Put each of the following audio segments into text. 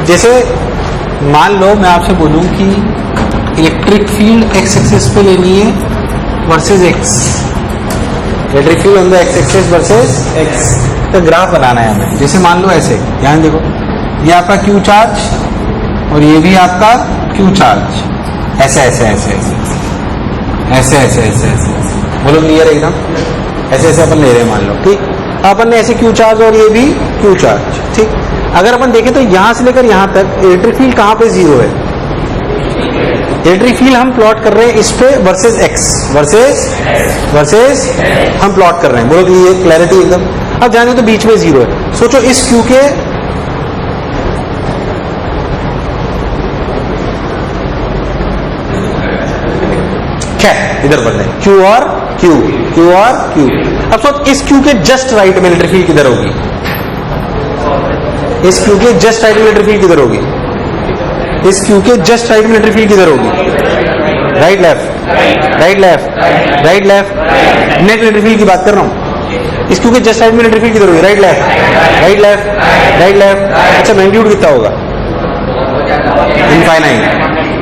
जैसे मान लो मैं आपसे बोलूं कि इलेक्ट्रिक फील्ड एक्स एक्सिस पे लेनी है versus x, electric field on the x axis versus x, तो ग्राफ बनाना है हमें। जैसे मान लो ऐसे, ध्यान देखो, ये आपका क्यू चार्ज और ये भी आपका क्यू चार्ज, ऐसे ऐसे ऐसे ऐसे ऐसे ऐसे ऐसे ऐसे, बोलो क्लियर एकदम, ऐसे ऐसे अपन ले रहे हैं मान लो, ठीक। अपन ने ऐसे क्यू चार्ज और ये भी क्यू चार्ज, ठीक। अगर अपन देखें तो यहां से लेकर यहां तक इलेक्ट्रिक फील्ड कहां पे जीरो है? इलेक्ट्रिक फील्ड हम प्लॉट कर रहे हैं इस पे वर्सेस एक्स, वर्सेस हम प्लॉट कर रहे हैं, बोलो क्लियर, क्लैरिटी एकदम। अब जाने तो बीच में जीरो है, सोचो इस क्यू के क्या इधर बढ़ रहे हैं, क्यू और क्यू, क्यू और क्यू। अब सोच इस क्यू के जस्ट राइट में इलेक्ट्रिक फील्ड किधर होगी? इस क्यू के जस्ट राइट में इलेक्ट्रिक फील्ड किधर होगी? इस क्यू के जस्ट राइट में इलेक्ट्रिक फील्ड किधर होगी? Right left, right left, right left, net electric field की बात कर रहा हूं। इस क्यू के जस्ट राइट में इलेक्ट्रिक फील्ड किधर होगी? Right left, right left, right left. अच्छा मैग्नीट्यूड कितना होगा? इनफाइनाइट,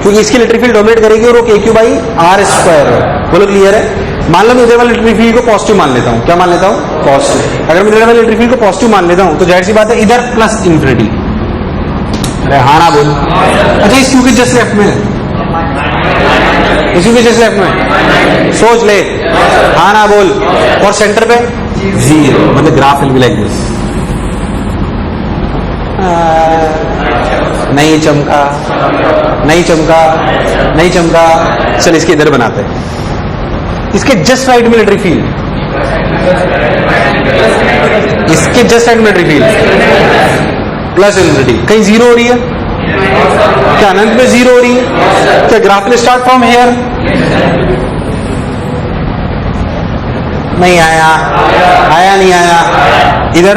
क्योंकि इसकी इलेक्ट्रिक फील्ड डोमिनेट करेगी और वो के क्यू बाई आर स्क्वायर है, बोलो क्लियर है। मान लो मैं इधर वाले इलेक्ट्रिक फील्ड को पॉजिटिव मान लेता हूं, क्या मान लेता हूं? पॉजिटिव। अगर मैं इधर वाले इलेक्ट्रिक फील्ड को पॉजिटिव मान लेता हूं तो जाहिर सी बात है इधर प्लस इन्फिनिटी। अरे हाँ ना बोल। अच्छा इस क्यू के जस्ट लेफ्ट में, इसी के जस्ट लेफ्ट में सोच ले, हाँ ना बोल। और सेंटर पे जीरो, मतलब graph will be like this. नहीं चमका, नहीं चमका, नहीं चमका। चल इसके इधर बनाते हैं, इसके जस्ट राइट में इलेक्ट्रिक फील्ड, इसके जस्ट राइट में इलेक्ट्रिक फील्ड प्लस इन्फिनिटी, कहीं जीरो हो रही है क्या? अनंत में जीरो हो रही है क्या? Graph will start from here. नहीं आया, आया नहीं आया, इधर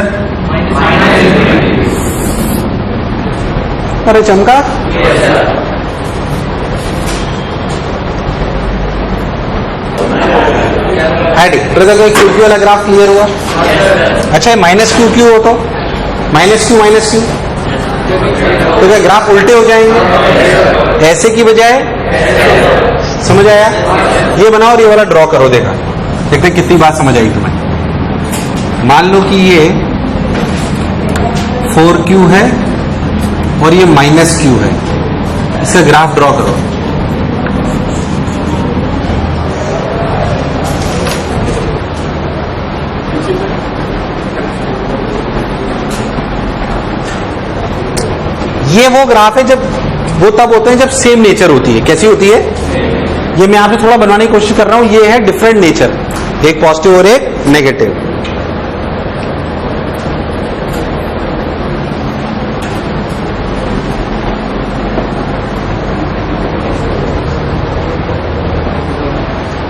अरे चमका। क्यू क्यू वाला ग्राफ क्लियर हुआ? अच्छा माइनस क्यू क्यू हो तो माइनस क्यू तो क्या ग्राफ उल्टे हो जाएंगे ऐसे की बजाय? समझ आया? ये बनाओ और ये वाला ड्रॉ करो, देखा देखते कितनी बात समझ आई तुम्हें। मान लो कि ये 4Q है और ये -Q है, इसका ग्राफ ड्रॉ करो। ये वो ग्राफ है जब वो तब होते हैं जब सेम नेचर होती है। कैसी होती है? ये मैं आपसे थोड़ा बनाने की कोशिश कर रहा हूं। ये है डिफरेंट नेचर, एक पॉजिटिव और एक नेगेटिव।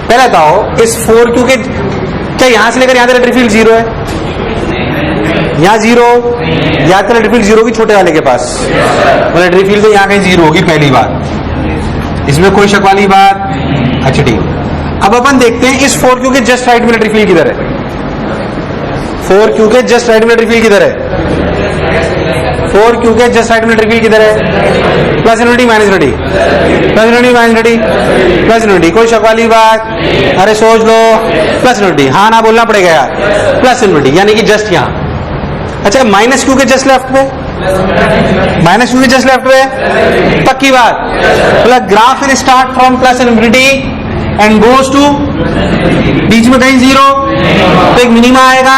पहले बताओ इस 4Q के क्या यहां से लेकर यहां तक इलेक्ट्रिक फील्ड जीरो है? यहां जीरो, या तो इलेक्ट्रिक फील्ड जीरो की छोटे वाले के पास, और इलेक्ट्रिक फील्ड तो यहां कहीं जीरो होगी, पहली बात, इसमें कोई शक वाली बात। अच्छा ठीक, अब अपन देखते हैं इस 4Q के जस्ट राइट में इलेक्ट्रिक फील्ड किधर है? 4Q के जस्ट राइट में इलेक्ट्रिक फील्ड किधर है? 4Q के जस्ट राइट में इलेक्ट्रिक फील्ड किधर है? Plus infinity minus infinity, plus infinity minus infinity, plus infinity, कोई शक वाली बात? अरे सोच लो, प्लस इन्फिनिटी, हाँ ना बोलना पड़ेगा यार, प्लस इन्फिनिटी यानी कि जस्ट यहां। अच्छा -Q के जस्ट लेफ्ट में, -Q के जस्ट लेफ्ट में, पक्की बात। मतलब graph will start from plus infinity and goes to, बीच में कहीं जीरो, तो एक मिनिमा आएगा।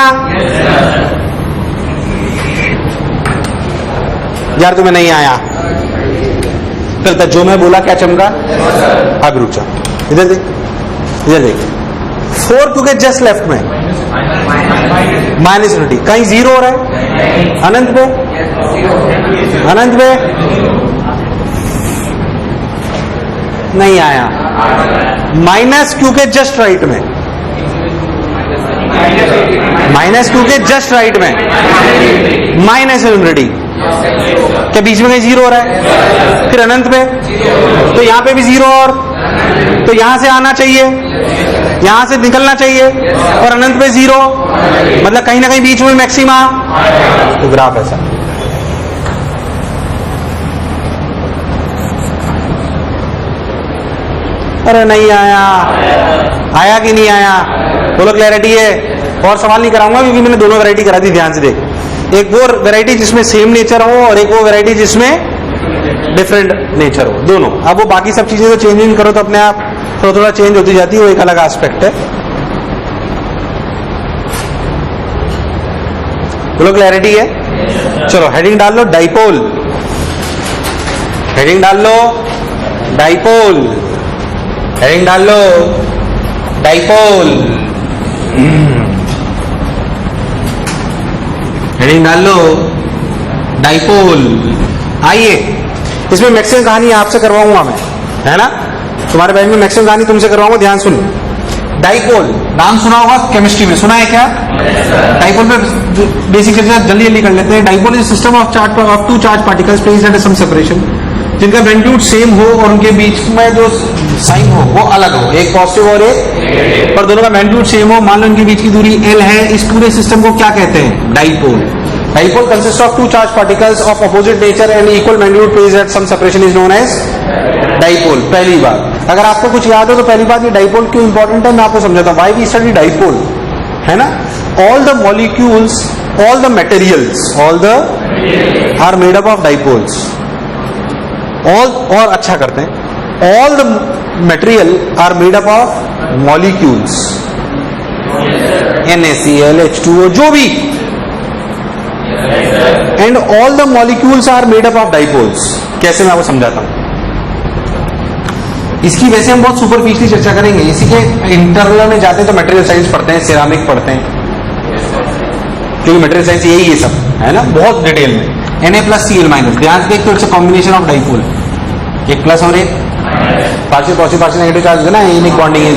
यार तुम्हें नहीं आया, चलता जो मैं बोला क्या चमका? अब रुक जा, इधर देख, इधर देख, 4Q के जस्ट लेफ्ट में माइनस इन्फिनिटी, कहीं जीरो हो रहा है? अनंत पे, अनंत पे नहीं आया। -Q के जस्ट राइट में, -Q के जस्ट राइट में माइनस इन्फिनिटी, क्या बीच में कहीं जीरो हो रहा है? फिर अनंत पे, तो यहां पे भी जीरो, और तो यहां से आना चाहिए, यहां से निकलना चाहिए, और अनंत पे जीरो, मतलब कहीं ना कहीं बीच में मैक्सिमा। तो ग्राफ ऐसा अरे नहीं आया, आया कि नहीं आया? बोलो क्लैरिटी है। और सवाल नहीं कराऊंगा क्योंकि मैंने दोनों वैरायटी करा दी, ध्यान से देख। एक वो वैरायटी जिसमें सेम नेचर हो और एक वो वैरायटी जिसमें डिफरेंट नेचर हो, दोनों। अब वो बाकी सब चीजें तो चेंज नहीं करो तो अपने आप थोड़ा थोड़ा चेंज होती जाती है, वो एक अलग एस्पेक्ट है। बोलो क्लैरिटी है। चलो हेडिंग डाल लो डाइपोल, हेडिंग डाल लो डाइपोल, हेडिंग डाल लो डाइपोल, हेडिंग डाल लो डाइपोल। आइए, इसमें मैक्सिमम कहानी आपसे करवाऊंगा मैं, है ना? तुम्हारे बैच में मैक्सिमम कहानी तुमसे करवाऊंगा, ध्यान सुनो। डाइपोल नाम सुना होगा केमिस्ट्री में, सुना है क्या? डाइपोल पे बेसिक जल्दी जल्दी कर लेते हैं। Dipole is system of two charge particles placed at some separation, जिनका मैग्नीट्यूड सेम हो और उनके बीच में जो साइन हो वो अलग हो, एक पॉजिटिव और एक, पर दोनों का मैग्नीट्यूड सेम हो। मान लो इनके बीच की दूरी L है, इस पूरे सिस्टम को क्या कहते हैं? Dipole. Dipole consist of two charge particles of opposite nature and equal magnitude placed at some separation is known as dipole. पहली बात, अगर आपको कुछ याद हो तो पहली बात, ये डाइपोल क्यों इंपॉर्टेंट है मैं आपको समझाता हूं। व्हाई वी स्टडी डाइपोल, है ना? All the molecules, all the materials, all the are made up of dipoles. All, और अच्छा करते हैं, all the material are made up of molecules, NaCl, H2O, जो भी, and all the molecules are made up of dipoles. कैसे मैं आपको समझाता हूं। इसकी वैसे हम बहुत सुपरफिशियली चर्चा करेंगे, इसी के इंटरनल में जाते हैं तो मटेरियल साइंस पढ़ते हैं, सिरामिक पढ़ते हैं, क्योंकि मटेरियल साइंस यही है सब, है ना? बहुत डिटेल में। Na+Cl-, ध्यान से, तो it's a combination of dipole, एक प्लस और एक partial positive partial negative charge है ना, यूनिक बॉन्डिंग है।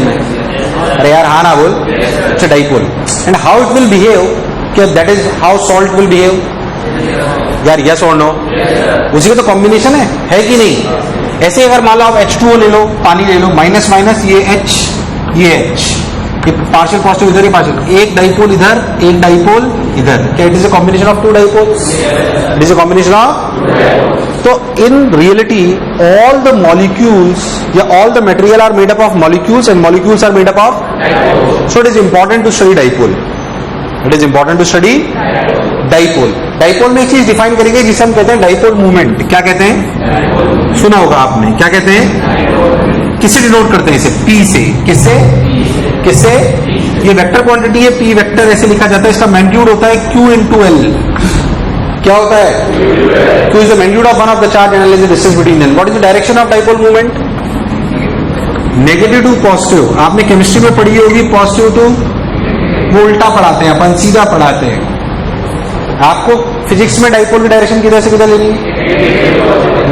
अरे यार हाँ ना बोल। It's a dipole. And how it will behave, क्या that is how salt will behave यार, यस और नो? उसी का तो कॉम्बिनेशन है कि नहीं? ऐसे अगर मान लो आप H2O ले लो, पानी ले लो, माइनस माइनस, ये H, ये H, ये पार्शियल पॉजिटिव इधर, ये पार्शियल, एक डाइपोल इधर, एक डाइपोल इधर, क्या it is a combination of two dipoles? It is a combination of. तो in reality all the molecules या all the material are made up of molecules and molecules are made up of, so it is important to study dipole. It is important to study dipole. Dipole में एक चीज define करेंगे जिसे हम कहते हैं dipole movement. क्या कहते हैं? सुना होगा आपने, क्या कहते हैं? किससे डिनोट करते हैं इसे? P से। किससे? किससे? ये वेक्टर क्वांटिटी है, P वेक्टर ऐसे लिखा जाता है। इसका मैग्नीट्यूड होता है Q into L। क्या होता है? Q is the magnitude of one of the charge and L is the distance between them. What is the direction of dipole movement? Negative to positive. आपने केमिस्ट्री में पढ़ी होगी, positive to, वो उल्टा पढ़ाते हैं अपन, सीधा पढ़ाते हैं। आपको फिजिक्स में डाइपोल की डायरेक्शन किधर से किधर लेनी है?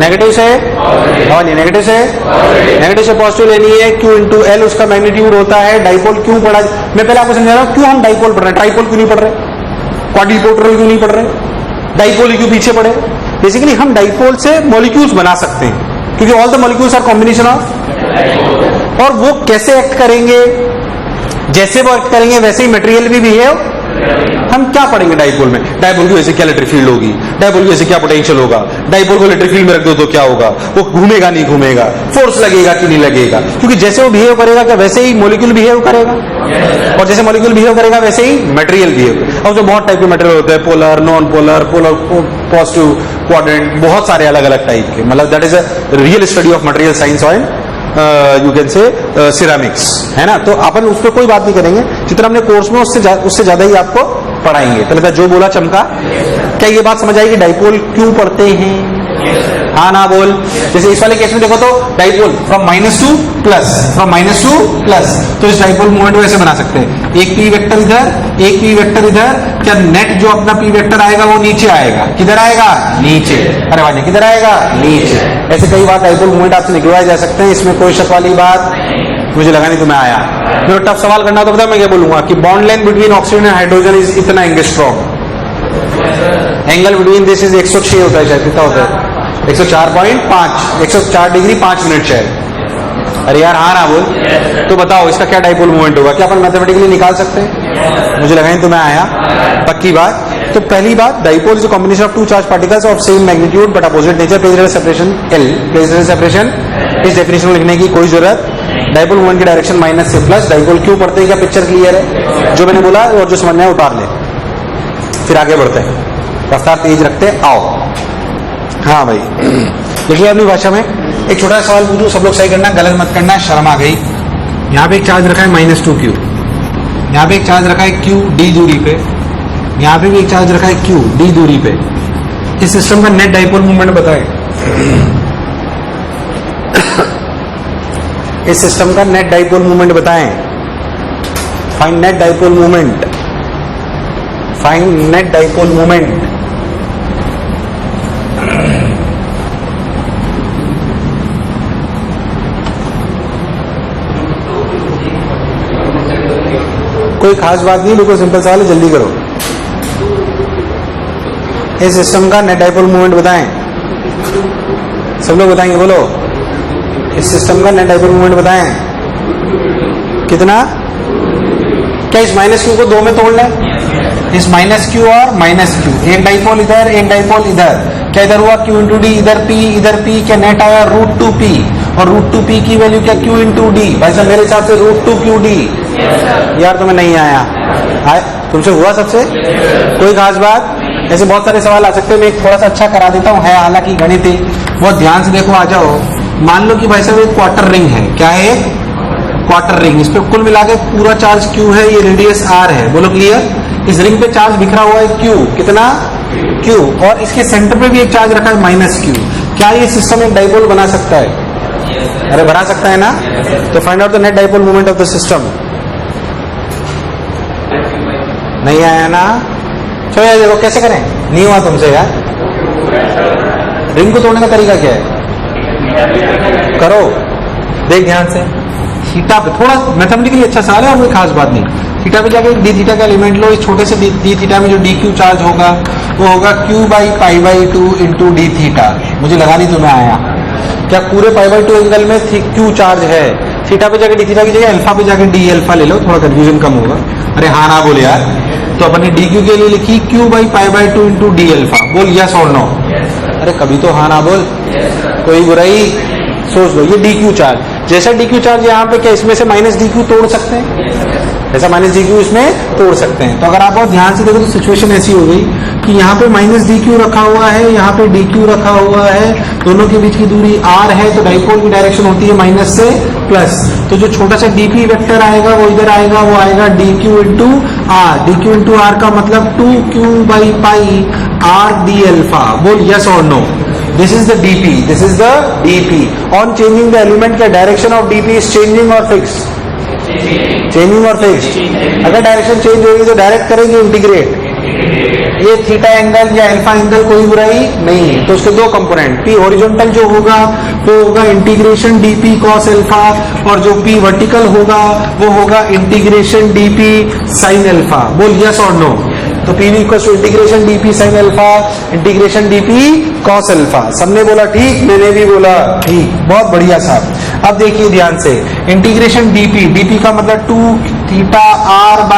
नेगेटिव से, और नहीं, नेगेटिव से, नेगेटिव से पॉजिटिव लेनी है। Q into L उसका मैग्नीट्यूड होता है। डाइपोल क्यों पढ़ा, मैं पहले आपको समझा रहा हूं क्यों हम डाइपोल पढ़ रहे हैं, ट्राइपोल क्यों नहीं पढ़ रहे, क्वाड्रिपोल क्यों नहीं पढ़ रहे, डाइपोल क्यों पीछे पड़े। बेसिकली हम डाइपोल से मॉलिक्यूल्स बना सकते हैं क्योंकि all the molecules are combination of. और वो कैसे एक्ट करेंगे? जैसे वो एक्ट करेंगे वैसे ही मटेरियल भी बिहेव। हम क्या पढ़ेंगे डाइपोल में? डाइपोल की वजह से क्या इलेक्ट्रिक फील्ड होगी, डाइपोल की वजह से क्या पोटेंशियल होगा, डाइपोल को इलेक्ट्रिक फील्ड में रख दो तो क्या होगा, वो घूमेगा नहीं घूमेगा, फोर्स लगेगा कि नहीं लगेगा, क्योंकि जैसे वो बिहेव करेगा क्या वैसे ही मॉलिक्यूल बिहेव करेगा, और जैसे मॉलिक्यूल बिहेव करेगा वैसे ही मटेरियल बिहेव करेगा। और जो बहुत टाइप के मटेरियल होते हैं, polar, non polar, polar, positive, quadrant, बहुत सारे अलग अलग टाइप के। मतलब that is a real study of material science और यू कैन से सिरामिक्स, है ना? तो अपन उस पर कोई बात नहीं करेंगे, जितना हमने कोर्स में उससे ज्यादा ही आपको पढ़ाएंगे। तो जो बोला चमका, क्या ये बात समझ आएगी डाइपोल क्यों पढ़ते हैं? हाँ ना बोल। जैसे इस वाले केस में देखो तो dipole from minus two plus, from minus two plus, तो इस डाइपोल मूवमेंट को ऐसे बना सकते हैं, एक P वेक्टर इधर, एक P वेक्टर इधर। क्या नेट जो अपना P वेक्टर आएगा वो नीचे आएगा, किधर आएगा? नीचे। अरे भाई किधर आएगा? नीचे। ऐसे कई बार डाइपोल मूवमेंट आपसे निकलवाए जा सकते हैं, इसमें कोई शक वाली बात मुझे लगा नहीं तुम्हें आया। मेरे टफ सवाल करना तो पता मैं क्या बोलूंगा कि bond length between oxygen and hydrogen is इतना angstrom, angle between this is 106 होता है शायद, कितना होता है? 104.5, 104 डिग्री 5 मिनट शायद। अरे यार हाँ ना बोल। तो बताओ इसका क्या डाइपोल मूवमेंट होगा? क्या अपन मैथमेटिकली निकाल सकते हैं? मुझे लगा नहीं तुम्हें आया, पक्की बात। तो पहली बात, dipole is a combination of two charge particles of same magnitude but opposite nature, placed separation L, placed separation. इस डेफिनेशन को लिखने की कोई जरूरत डाइपोल मोमेंट की डायरेक्शन माइनस से प्लस, डाइपोल क्यों पढ़ते हैं, क्या पिक्चर क्लियर है? जो मैंने बोला और जो समझना है उतार ले, फिर आगे बढ़ते हैं, रफ्तार तेज रखते हैं। आओ, हाँ भाई देखिए अपनी भाषा में एक छोटा सा सवाल पूछूं, सब लोग सही करना, गलत मत करना, शर्म आ गई। यहाँ पे एक चार्ज रखा है -2q, यहाँ पे एक चार्ज रखा है q d दूरी पे, यहाँ पे भी एक चार्ज रखा है q d दूरी पे। इस सिस्टम का नेट डाइपोल मूवमेंट बताएं। इस सिस्टम का नेट डाइपोल मूवमेंट बताएं। Find net dipole movement, find net dipole movement. कोई खास बात नहीं, बिल्कुल सिंपल सवाल है, जल्दी करो। इस सिस्टम का नेट डाइपोल मूवमेंट बताएं, सब लोग बताएंगे, बोलो। इस सिस्टम का नेट डाइपोल मूवमेंट बताएं कितना? क्या इस -q को दो में तोड़ लें? इस -q और -q, एक डाइपोल इधर, एक डाइपोल इधर, क्या इधर हुआ q इंटू डी, इधर p, क्या नेट आया √2p, और √2p की वैल्यू क्या q इंटू डी। भाई साहब मेरे हिसाब से √2qd। यार तुम्हें नहीं आया, तुमसे हुआ सबसे? कोई खास बात? ऐसे बहुत सारे सवाल आ सकते हैं, मैं एक थोड़ा सा अच्छा करा देता हूँ, है हालांकि गणित है, बहुत ध्यान से देखो। आ जाओ, मान लो कि भाई साहब एक क्वार्टर रिंग है, क्या है? Quarter ring. इस पे कुल मिला के पूरा चार्ज q है, ये रेडियस r है, बोलो क्लियर। इस रिंग पे चार्ज बिखरा हुआ है q, कितना? q, और इसके सेंटर पे भी एक चार्ज रखा है -q। क्या ये सिस्टम एक डाइपोल बना सकता है? अरे बना सकता है ना? तो find out the net dipole moment of the system. नहीं आया ना? चलो यार देखो कैसे करें, नहीं हुआ तुमसे यार। रिंग को तोड़ने का तरीका क्या है? करो, देख ध्यान से। थीटा पे थोड़ा मैथमेटिकली अच्छा सवाल है और कोई खास बात नहीं। थीटा पे जाके डी थीटा का एलिमेंट लो, इस छोटे से डी थीटा में जो डी क्यू चार्ज होगा वो होगा q/π/2 इंटू डी थीटा। मुझे लगा नहीं तुम्हें आया। क्या पूरे π/2 एंगल में क्यू चार्ज है? थीटा पे जाके डी थीटा की जगह अल्फा पे जाके डी अल्फा ले लो, थोड़ा कंफ्यूजन कम होगा। अरे हाँ ना बोल यार। तो अपन ने डी क्यू के लिए लिखी q/π/2 इंटू डी अल्फा। बोल यस और नो। अरे कभी तो हाँ ना बोल, कोई बुराई। सोच लो ये डी क्यू चार्ज, जैसा डी क्यू चार्ज यहाँ पे, क्या इसमें से -dq तोड़ सकते हैं? ऐसा -dq इसमें तोड़ सकते हैं। तो अगर आप बहुत ध्यान से देखो तो सिचुएशन ऐसी हो गई कि यहाँ पे -dq रखा हुआ है, यहाँ पे dq रखा हुआ है, दोनों के बीच की दूरी r है, तो डाइपोल की डायरेक्शन होती है माइनस से प्लस। तो जो छोटा सा dp वेक्टर आएगा वो इधर आएगा, वो आएगा dq into r। dq into r का मतलब 2q/π r d अल्फा। बोल यस और no. This is the dp, this is the dp. On changing the element, क्या direction of dp is changing और फिक्स? चेंजिंग और fix. अगर direction change होगी तो डायरेक्ट करेंगे इंटीग्रेट। ये थीटा एंगल या अल्फा एंगल कोई बुराई नहीं है। तो उसके दो कंपोनेंट, p हॉरिजॉन्टल जो होगा वो होगा इंटीग्रेशन dp cos अल्फा, और जो p वर्टिकल होगा वो होगा इंटीग्रेशन dp sin अल्फा। बोल यस और नो। तो P equal to integration dp sin alpha, integration dp cos alpha. सबने बोला ठीक, मैंने भी बोला ठीक, बहुत बढ़िया साहब। अब देखिए ध्यान से, इंटीग्रेशन dp का मतलब 2 theta r/π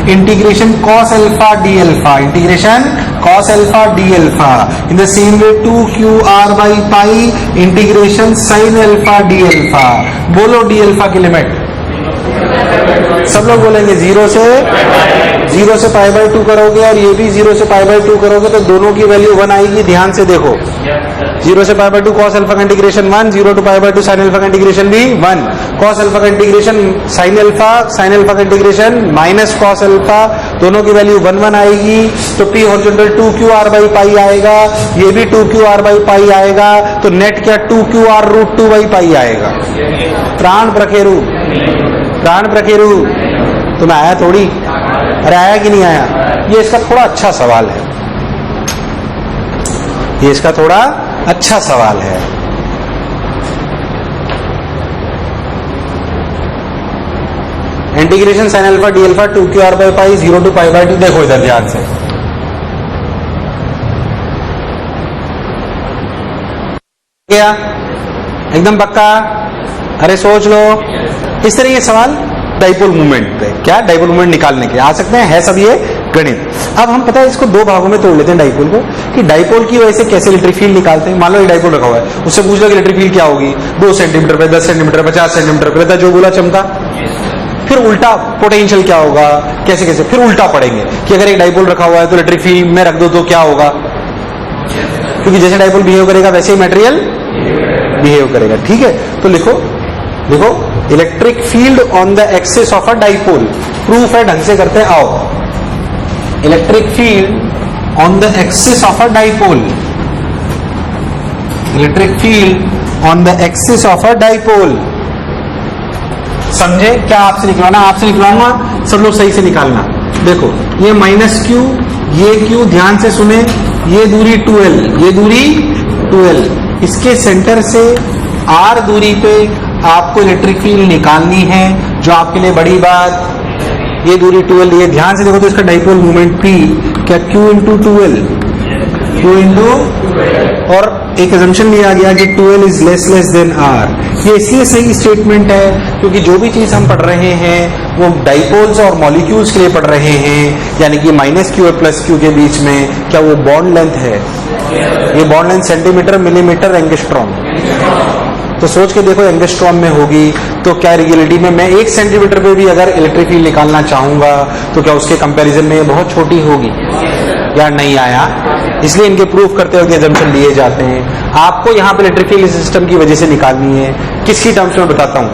integration cos alpha d alpha, integration cos alpha d alpha. In the same way 2q r/π integration sin alpha d alpha. बोलो d अल्फा की लिमिट। सब लोग बोलेंगे 0 से π/2 करोगे और ये भी 0 से π/2 करोगे तो दोनों की वैल्यू 1 आएगी। ध्यान से देखो, 0 से π/2 cos अल्फा का इंटीग्रेशन 1, 0 to π/2 sin अल्फा का इंटीग्रेशन भी 1, cos अल्फा का इंटीग्रेशन sin अल्फा का इंटीग्रेशन माइनस cos अल्फा, दोनों की वैल्यू 1 1 आएगी। तो p हॉरिजॉन्टल 2qr/π आएगा, ये भी 2qr/π आएगा, तो नेट क्या 2qr √2/π आएगा। प्राण प्रकेरु तुम्हें आया थोड़ी? अरे आया कि नहीं आया? ये इसका थोड़ा अच्छा सवाल है, ये इसका थोड़ा अच्छा सवाल है। Integration sin alpha d alpha 2qr/π 0 to π/2। देखो इधर ध्यान से, क्या एकदम पक्का? अरे सोच लो। इस तरह के सवाल डाइपोल मूवमेंट पे, क्या डाइपोल मूवमेंट निकालने के आ सकते हैं, है सब ये गणित। अब हम पता है इसको दो भागों में तोड़ लेते हैं डाइपोल को, कि डाइपोल की वजह से कैसे इलेक्ट्रिक फील्ड निकालते हैं। मान लो एक डाइपोल रखा हुआ है, उससे पूछ लो कि इलेक्ट्रिक फील्ड क्या होगी, 2 सेंटीमीटर पे, 10 सेंटीमीटर, 50 सेंटीमीटर पे, जो बोला चमका। फिर उल्टा पोटेंशियल क्या होगा, कैसे कैसे, फिर उल्टा पढ़ेंगे कि अगर एक डाइपोल रखा हुआ है तो इलेक्ट्रिक फील्ड में रख दो तो क्या होगा, क्योंकि जैसे डाइपोल बिहेव करेगा वैसे ही मटेरियल बिहेव करेगा। ठीक है, तो लिखो देखो, electric field on the axis of a dipole, proof है, ढंग से करते हैं, आओ। Electric field on the axis of a dipole, electric field on the axis of a dipole. समझे क्या? आपसे निकलवाना, आपसे निकलवाऊंगा, सब लोग सही से निकालना। देखो ये -q, ये q, ध्यान से सुने, ये दूरी 2l, ये दूरी 2l, इसके सेंटर से r दूरी पे आपको इलेक्ट्रिक फील्ड निकालनी है, जो आपके लिए बड़ी बात, ये दूरी 2l, ये ध्यान से देखो तो इसका डाइपोल मोमेंट p क्या q into 2l, q into, और एक अजम्पशन लिया गया कि 2l is less than r। ये इसलिए सही स्टेटमेंट है क्योंकि जो भी चीज हम पढ़ रहे हैं वो डाइपोल्स और मॉलिक्यूल्स के लिए पढ़ रहे हैं, यानी कि -q और +q के बीच में क्या वो बॉन्ड लेंथ है, ये bond length centimetre, millimetre, angstrom. तो सोच के देखो एंगस्ट्रॉम में होगी तो क्या रियलिटी में मैं 1 सेंटीमीटर पे भी अगर इलेक्ट्रिक फील्ड निकालना चाहूंगा तो क्या उसके कंपैरिजन में ये बहुत छोटी होगी या नहीं आया। इसलिए इनके प्रूफ करते हुए अजम्पशन लिए जाते हैं। आपको यहाँ पे इलेक्ट्रिक फील्ड सिस्टम की वजह से निकालनी है, किसकी टर्म्स में बताता हूं,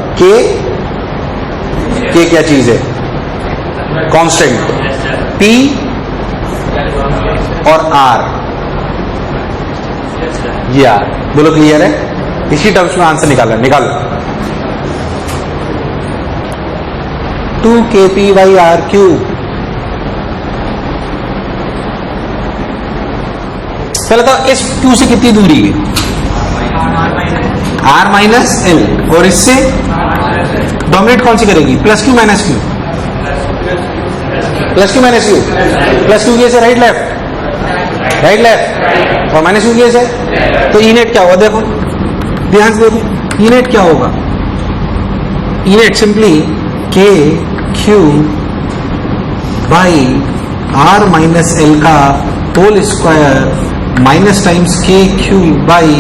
के क्या चीज है, कांस्टेंट, P और R, ये R, बोलो क्लियर है? इसी टर्म्स में आंसर निकालना, निकालो। 2kp/r³। पहले तो इस Q से कितनी दूरी है, R माइनस L, और इससे डोमिनेट कौन सी करेगी, +q minus q, +q minus q, +q कैसे, राइट लेफ्ट, राइट लेफ्ट, और -q कैसे, तो ई नेट क्या होगा, देखो ध्यान से देखो, ई नेट क्या होगा, E net simply k q by r minus L का whole square minus times K Q by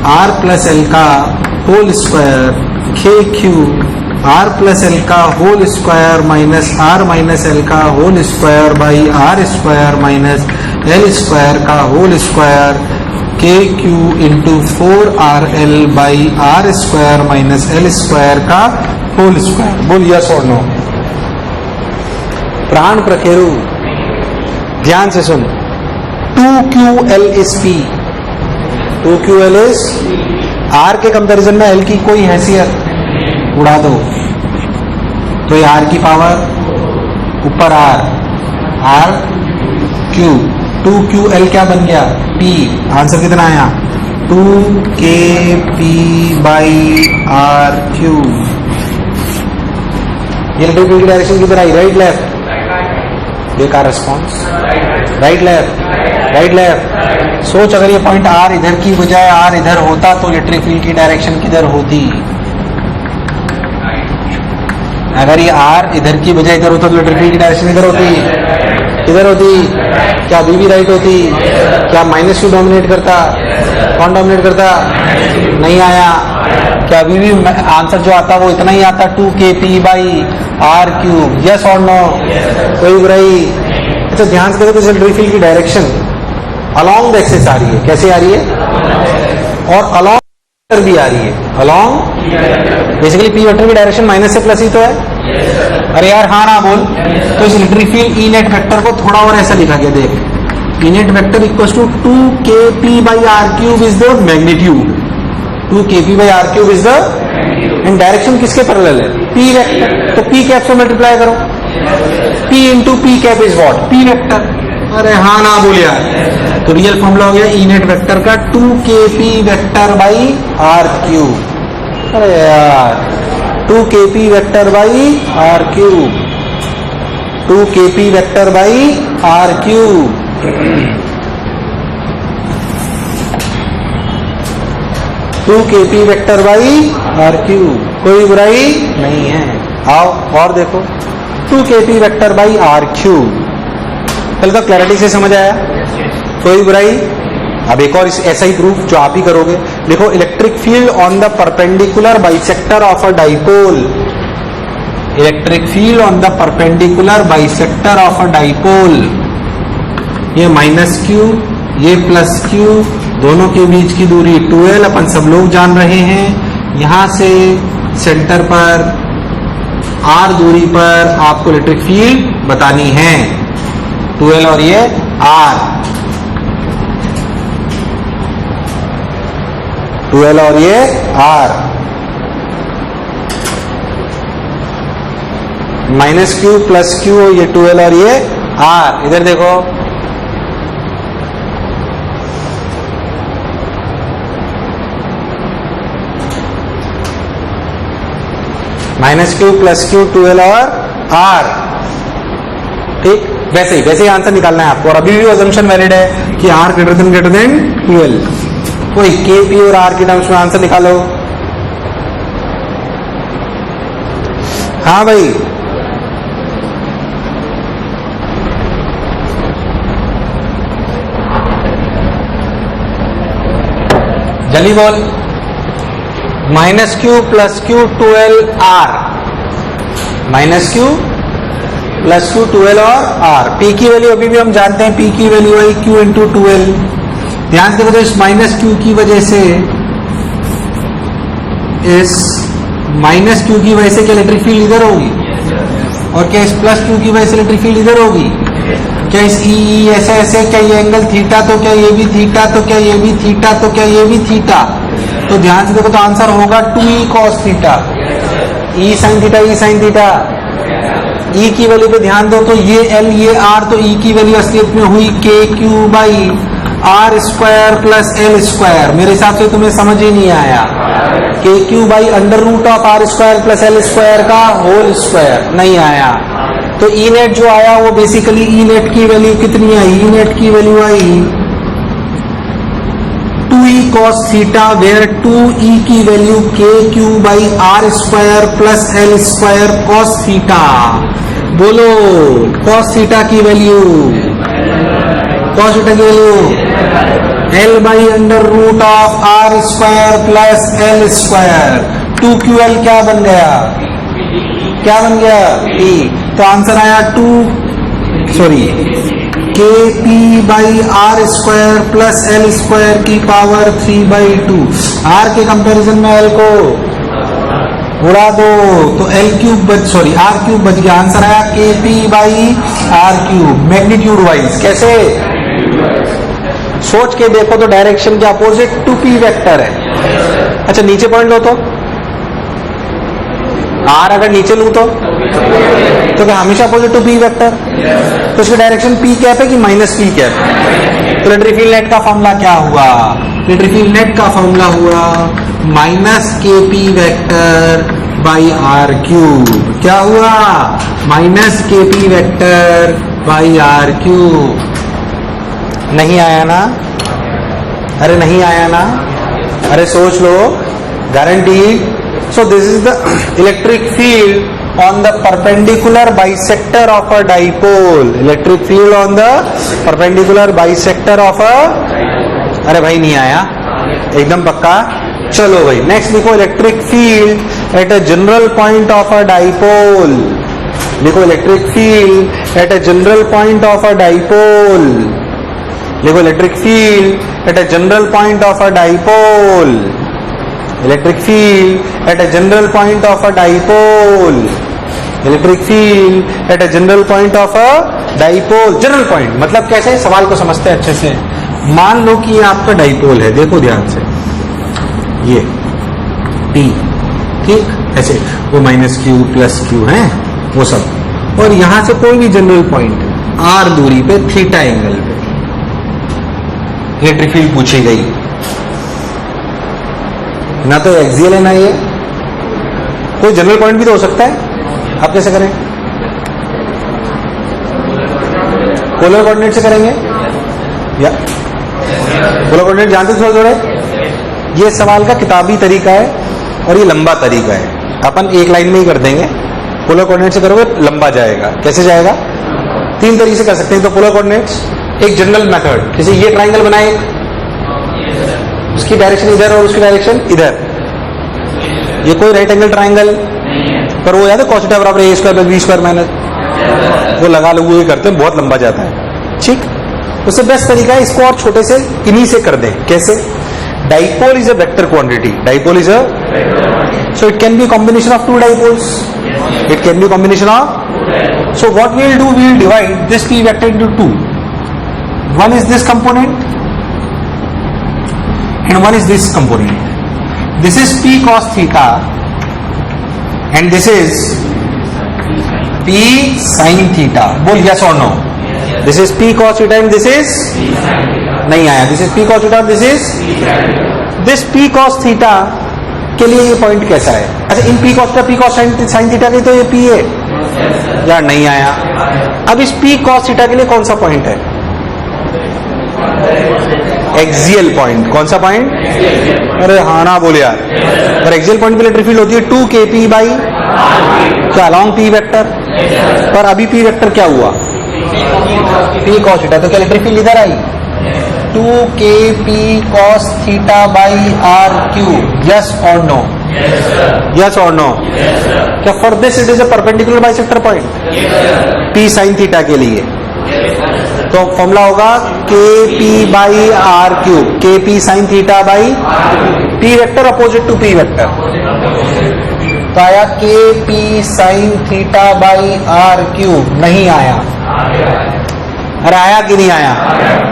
R plus L का whole square, K Q R plus L का होल स्क्वायर माइनस एल का whole square by R square minus L square का whole square, K Q into 4RL by R square minus L square का whole square. बोल yes और no. प्राण प्रकेरु, ध्यान से सुन, 2QL is P, 2QL is R के कंपैरिजन में L की कोई हैसियत उड़ा दो, तो ये R की पावर ऊपर R Q, 2QL क्या बन गया, P। आंसर कितना आया, 2kp/r³। ये इलेक्ट्रिक की डायरेक्शन किधर आई, राइट लेफ्ट, बेकार response, right left, right left. सोच अगर ये पॉइंट R इधर की बजाय R इधर होता तो इलेक्ट्रिक फील्ड की डायरेक्शन किधर होती, अगर ये R इधर की बजाय इधर होता तो इलेक्ट्रिक फील्ड की डायरेक्शन इधर होती, किधर होती, क्या B भी राइट होती, क्या -q डोमिनेट करता, कौन डोमिनेट करता, नहीं आया, क्या अभी भी आंसर जो आता वो इतना ही आता, 2kp/r³, यस और नो, कोई बुराई। अच्छा ध्यान से देखो, इलेक्ट्रिक फील्ड की डायरेक्शन अलोंग द एक्सिस आ रही है, कैसे आ रही है, और अलोंग भी आ रही है, अलोंग, बेसिकली पी वेक्टर की डायरेक्शन माइनस से प्लस ही तो है। अरे यार हाँ ना बोल, तो इस electric field E net vector को थोड़ा और ऐसा लिखा गया, देख, E net vector equal to 2kp/r³ is the magnitude, 2kp/r³ is the, in direction किसके पैरेलल है, पी वेक्टर, तो पी कैप से मल्टीप्लाई करो, p into P cap is what, P vector. अरे हाँ ना बोल यार, तो रियल फॉर्मूला हो गया ई नेट वेक्टर का 2kp/r³। अरे यार 2kp/r³, 2kp/r³, 2kp/r³, कोई बुराई नहीं है। आओ और देखो, 2kp/r³, पहले तो क्लैरिटी से समझ आया, कोई बुराई। अब एक और ऐसा ही प्रूफ जो आप ही करोगे, देखो electric field on the perpendicular bisector of a dipole, electric field on the perpendicular bisector of a dipole, ये माइनस क्यू ये प्लस क्यू, दोनों के बीच की दूरी 2L अपन सब लोग जान रहे हैं। यहां से सेंटर पर R दूरी पर आपको इलेक्ट्रिक फील्ड बतानी है, 2L और ये R, 2L और ये R, minus Q plus Q, ये 2L और ये R। इधर देखो minus Q plus Q 2L और R, ठीक। वैसे ही आंसर निकालना है आपको, और अभी भी अजम्पशन वैलिड है कि R ग्रेटर देन 2L। कोई K P और R के टर्म्स में आंसर निकालो। हाँ भाई, जल्दी बोल। Minus Q plus Q 2L R, minus Q plus Q 2L और R। P की वैल्यू अभी भी हम जानते हैं, P की वैल्यू है Q इंटू 2L। ध्यान से देखो, इस माइनस क्यू की वजह से, इस माइनस क्यू की वजह से क्या इलेक्ट्रिक फील्ड इधर होगी, और क्या इस प्लस क्यू की वजह से इलेक्ट्रिक फील्ड इधर होगी। क्या इस ई ऐसे, क्या ये एंगल थीटा, तो क्या ये भी थीटा, तो क्या ये भी थीटा, तो क्या ये भी थीटा। तो ध्यान से देखो तो आंसर होगा 2E cos theta, E sin theta, E sin theta. E की वैल्यू पे ध्यान दो, तो ये L ये R, तो E की वैल्यू असलियत में हुई KQ by R square plus L square. मेरे हिसाब से तुम्हें समझ ही नहीं आया, KQ by under root of R square plus L square का होल स्क्वायर, नहीं आया। तो E नेट जो आया वो बेसिकली E नेट की वैल्यू कितनी आई, E नेट की वैल्यू आई 2E cos theta, where 2E की value KQ by R square plus L square cos theta. बोलो cos थीटा की वैल्यू, cos थीटा की value L by under root of R square plus L square. 2QL क्या बन गया, क्या बन गया P। तो आंसर आया KP by R square plus L square की पावर 3/2। R के कंपैरिजन में L को उड़ा दो तो R क्यूब बच गया। आंसर आया KP by R cube, magnitude wise. कैसे, सोच के देखो तो डायरेक्शन के अपोजिट 2P वेक्टर है। अच्छा नीचे पॉइंट लो तो R अगर नीचे लू तो क्या हमेशा अपोजिट टू P वेक्टर, तो उसकी डायरेक्शन P कैप है कि माइनस P कैप। तो इलेक्ट्रिक फील्ड नेट का फॉर्मूला क्या हुआ, इलेक्ट्रिक फील्ड नेट का फॉर्मूला हुआ minus KP vector by R cube. क्या हुआ, minus KP vector by R cube. नहीं आया ना, अरे नहीं आया ना, अरे सोच लो, guarantee. So this is the electric field on the perpendicular bisector of a dipole. Electric field on the perpendicular bisector of a, अरे भाई नहीं आया एकदम पक्का। चलो भाई नेक्स्ट लिखो, electric field at a general point of a dipole. लिखो electric field at a general point of a dipole. लिखो electric field at a general point of a dipole. Electric field at a general point of a dipole. Electric field at a general point of a dipole. General point मतलब कैसे, सवाल को समझते हैं अच्छे से। मान लो कि ये आपका डाइपोल है, देखो ध्यान से, ये P, ठीक, ऐसे वो माइनस Q प्लस Q है वो सब, और यहां से कोई भी जनरल पॉइंट R दूरी पे थीटा एंगल पे इलेक्ट्रिक फील्ड पूछी गई ना, तो एक्सियल है ना ये, कोई जनरल पॉइंट भी तो हो सकता है। आप कैसे करें, पोलर कोऑर्डिनेट से करेंगे या पोलर कोऑर्डिनेट जानते थोड़े थोड़े। ये सवाल का किताबी तरीका है और ये लंबा तरीका है, अपन एक लाइन में ही कर देंगे। पोलर कोऑर्डिनेट से करोगे लंबा जाएगा। कैसे जाएगा, तीन तरीके से कर सकते हैं। तो पोलर कोऑर्डिनेट्स एक जनरल मेथड, जैसे ये ट्राइंगल बनाए, उसकी डायरेक्शन इधर और उसकी डायरेक्शन इधर, ये कोई राइट एंगल ट्राइंगल, पर वो याद है cos θ बराबर a square plus b square minus, वो लगा लो, वो करते हैं, बहुत लंबा जाता है। ठीक, उससे बेस्ट तरीका है इसको और छोटे से इन्हीं से कर दें। कैसे? Dipole is a vector quantity, dipole is a, so it can be combination of two dipoles, it can be combination of, so what we will do, we will divide this p vector into two. One is this component and one is this component. This is p cos theta and this is p sin theta. बोल yes or no? This is p cos theta and this is नहीं आया, this is p cos theta, this is this p cos theta के लिए ये point कैसा है? अच्छा, इन p cos theta, p cos sin theta के तो ये p है यार, नहीं आया। अब इस p cos theta के लिए कौन सा पॉइंट है? Axial point. कौन सा पॉइंट? अरे हाँ ना बोले यार, पर एक्सियल पॉइंट पे इलेक्ट्रिक फील्ड होती है 2kp बाई क्या अलॉन्ग p वेक्टर, पर अभी p वेक्टर क्या हुआ? p cos थीटा, तो क्या इलेक्ट्रिक फील्ड इधर आई? 2kp cos theta by r cube. Yes और नो? यस और नो? क्या for this it is a perpendicular bisector point p sin theta के लिए? तो फॉर्मूला होगा kp by R cube, kp sine theta by p vector opposite to p vector, तो आया kp sine theta by R cube. नहीं आया? अरे आया कि नहीं आया?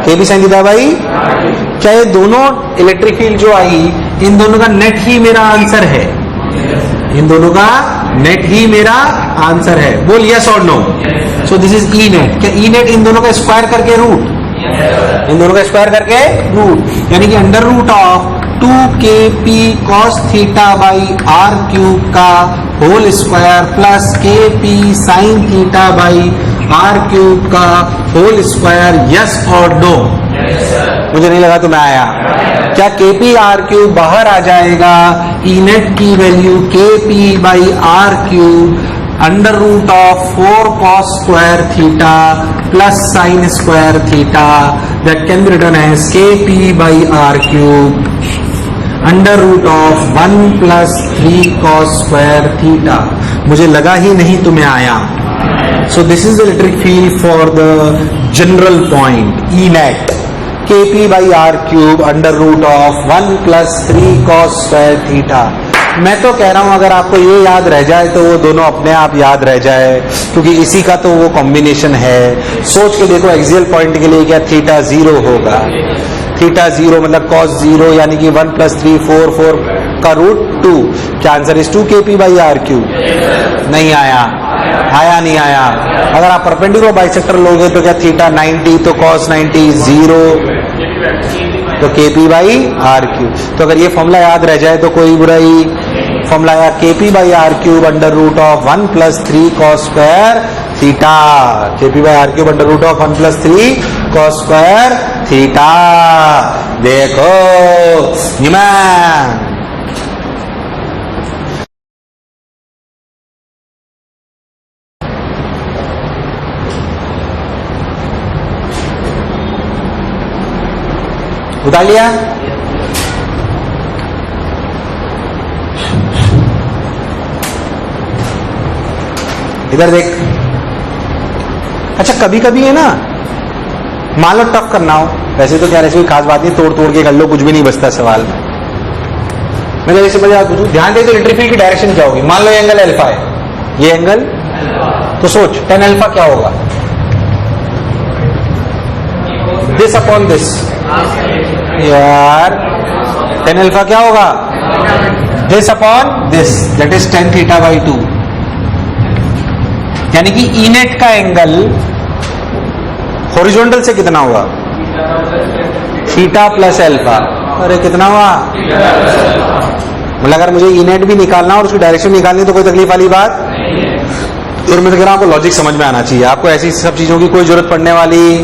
kp साइन थीटा बाई, क्या ये दोनों इलेक्ट्रिक फील्ड जो आई, इन दोनों का नेट ही मेरा आंसर है? इन दोनों का नेट ही मेरा आंसर है। बोल यस और no? So this is E net. क्या ई नेट इन दोनों का स्क्वायर करके रूट, इन दोनों का स्क्वायर करके रूट, यानी कि under root of 2kp cos theta by R cube का whole square plus kp sine theta by R cube का होल स्क्वायर। यस और नो? मुझे नहीं लगा तुम्हें आया। क्या kp आर क्यूब बाहर आ जाएगा? ई नेट की value kp by R cube under root of 4 cos square theta plus sine square theta, that can be written as kp by R cube under root of 1 plus 3 cos square theta. मुझे लगा ही नहीं तुम्हें आया। So this is the electric field for the general point E net, kp by R cube under root of 1 plus 3 cos square theta. मैं तो कह रहा हूं अगर आपको ये याद रह जाए तो वो दोनों अपने आप याद रह जाए, क्योंकि इसी का तो वो कॉम्बिनेशन है। सोच के देखो, एक्सियल पॉइंट के लिए क्या थीटा 0 होगा? थीटा 0 मतलब cos 0, यानी कि 1 प्लस 3 4 का रूट 2। क्या answer is 2kp by R cube? नहीं आया? आया नहीं आया? अगर आप परपेंडिकुलर बाइसेक्टर लोगे तो क्या थीटा 90, तो cos 90 0, तो kp बाई आर क्यूब। तो अगर ये फॉर्मूला याद रह जाए तो कोई बुराई। फॉर्मूला आया kp by R cube under root of 1 plus 3 cos square theta, kp by R cube under root of 1 plus 3 cos square theta. देखो निमान, उतार लिया? इधर देख। अच्छा, कभी कभी है ना, मान लो टफ करना हो, वैसे तो क्या ऐसी कोई खास बात नहीं, तोड़ तोड़ के कर लो, कुछ भी नहीं बचता सवाल में। मैं जैसे बजा पूछूं, ध्यान दे तो इलेक्ट्रिक फील्ड की डायरेक्शन क्या होगी? मान लो ये एंगल अल्फा है, ये एंगल, तो सोच tan अल्फा क्या होगा? दिस अपॉन दिस यार, tan अल्फा क्या होगा? This upon this, that is tan theta by 2। यानी कि ई नेट का एंगल हॉरिजॉन्टल से कितना हुआ? Theta plus alpha. अरे कितना हुआ? मतलब अगर मुझे ई नेट भी निकालना और उसकी डायरेक्शन निकालनी तो कोई तकलीफ वाली बात। और मैं तो कह रहा हूं आपको लॉजिक समझ में आना चाहिए, आपको ऐसी सब चीजों की कोई जरूरत पड़ने वाली।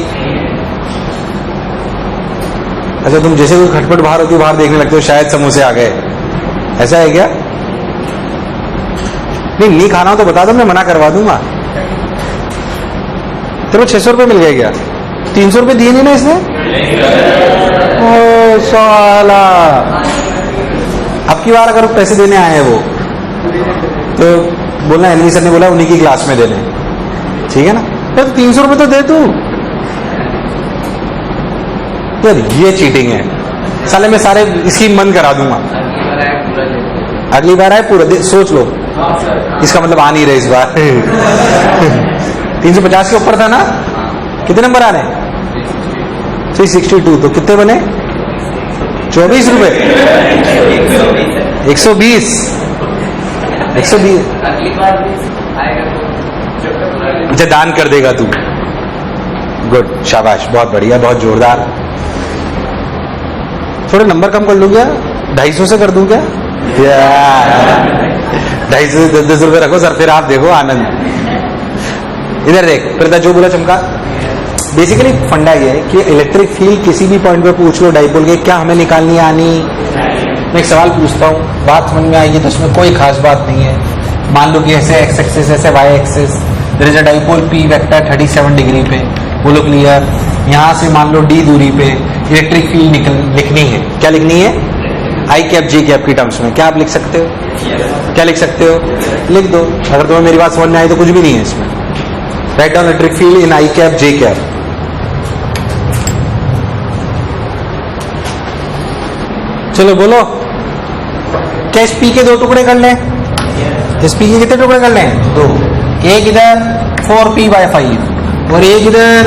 अच्छा, तुम जैसे कोई खटपट बाहर होती हो, बाहर देखने लगते हो, शायद समोसे आ गए, ऐसा है क्या? नहीं खाना हो तो बता दो, मैं मना करवा दूंगा। तेरे को 600 रुपये मिल गए क्या? 300 रुपये दिए नहीं ना इसने? ओ साला, अब की बार अगर पैसे देने आए हैं वो तो बोलना एलवी सर ने बोला उन्हीं की क्लास में देने, ठीक है ना? तो 300 रुपये तो दे तू यार, ये चीटिंग है साले। मैं सारे इसकी मन करा दूंगा, अगली बार आए पूरा सोच लो। इसका मतलब आ नहीं रहे इस बार 350 के ऊपर था ना? कितने नंबर आ रहे? 362, तो कितने बने? 24 रुपए 120 अच्छा दान कर देगा तू? गुड, शाबाश, बहुत बढ़िया, बहुत जोरदार। थोड़े नंबर कम कर लूँ क्या? 250 से कर दूं क्या? 250 से 10 रुपए रखो सर, फिर आप देखो आनंद। इधर देख, फिर जो बोला चमका। बेसिकली फंडा ये है कि इलेक्ट्रिक फील्ड किसी भी पॉइंट पे पूछ लो डाइपोल के, क्या हमें निकालनी आनी? मैं एक सवाल पूछता हूँ, बात समझ में आएगी तो उसमें कोई खास बात नहीं है। मान लो कि ऐसे एक्स एक्सिस, ऐसे Y axis, there is a dipole P vector 37 degree पे, बोलो क्लियर। यहां से मान लो डी दूरी पे इलेक्ट्रिक फील्ड लिखनी है। क्या लिखनी है? आई कैप जे कैप की टर्म्स में। क्या आप लिख सकते हो? क्या लिख सकते हो? लिख दो। अगर तुम्हें मेरी बात समझ में आई तो कुछ भी नहीं है इसमें। राइट डाउन इलेक्ट्रिक फील्ड इन आई कैप जे कैप। चलो बोलो, क्या इस पी के दो टुकड़े कर लें? इस पी के कितने टुकड़े कर लें? 2। एक इधर 4p/5 और एक इधर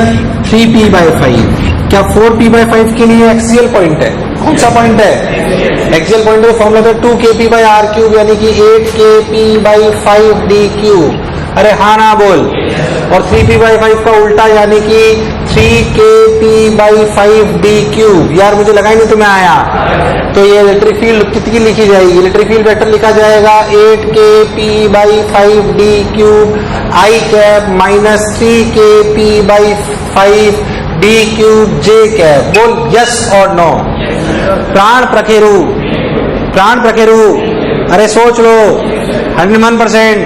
3p/5। क्या 4p/5 के लिए एक्सियल पॉइंट है? कौन सा पॉइंट है? एक्सियल पॉइंट का फॉर्मूला था 2kp/r³ यानी कि 8kp/5d³। अरे हाँ ना बोल। और 3p/5 का उल्टा यानी कि 3kp/5d³। यार मुझे लगा ही नहीं तुम्हें आया। तो ये इलेक्ट्रिक फील्ड कितनी लिखी जाएगी? इलेक्ट्रिक फील्ड वेक्टर लिखा जाएगा 8kp/5d³ I cap minus 3kp/5d³ J cap. बोल यस और नो। प्राण प्रखेरु, प्राण प्रखेरु, अरे सोच लो। 101%।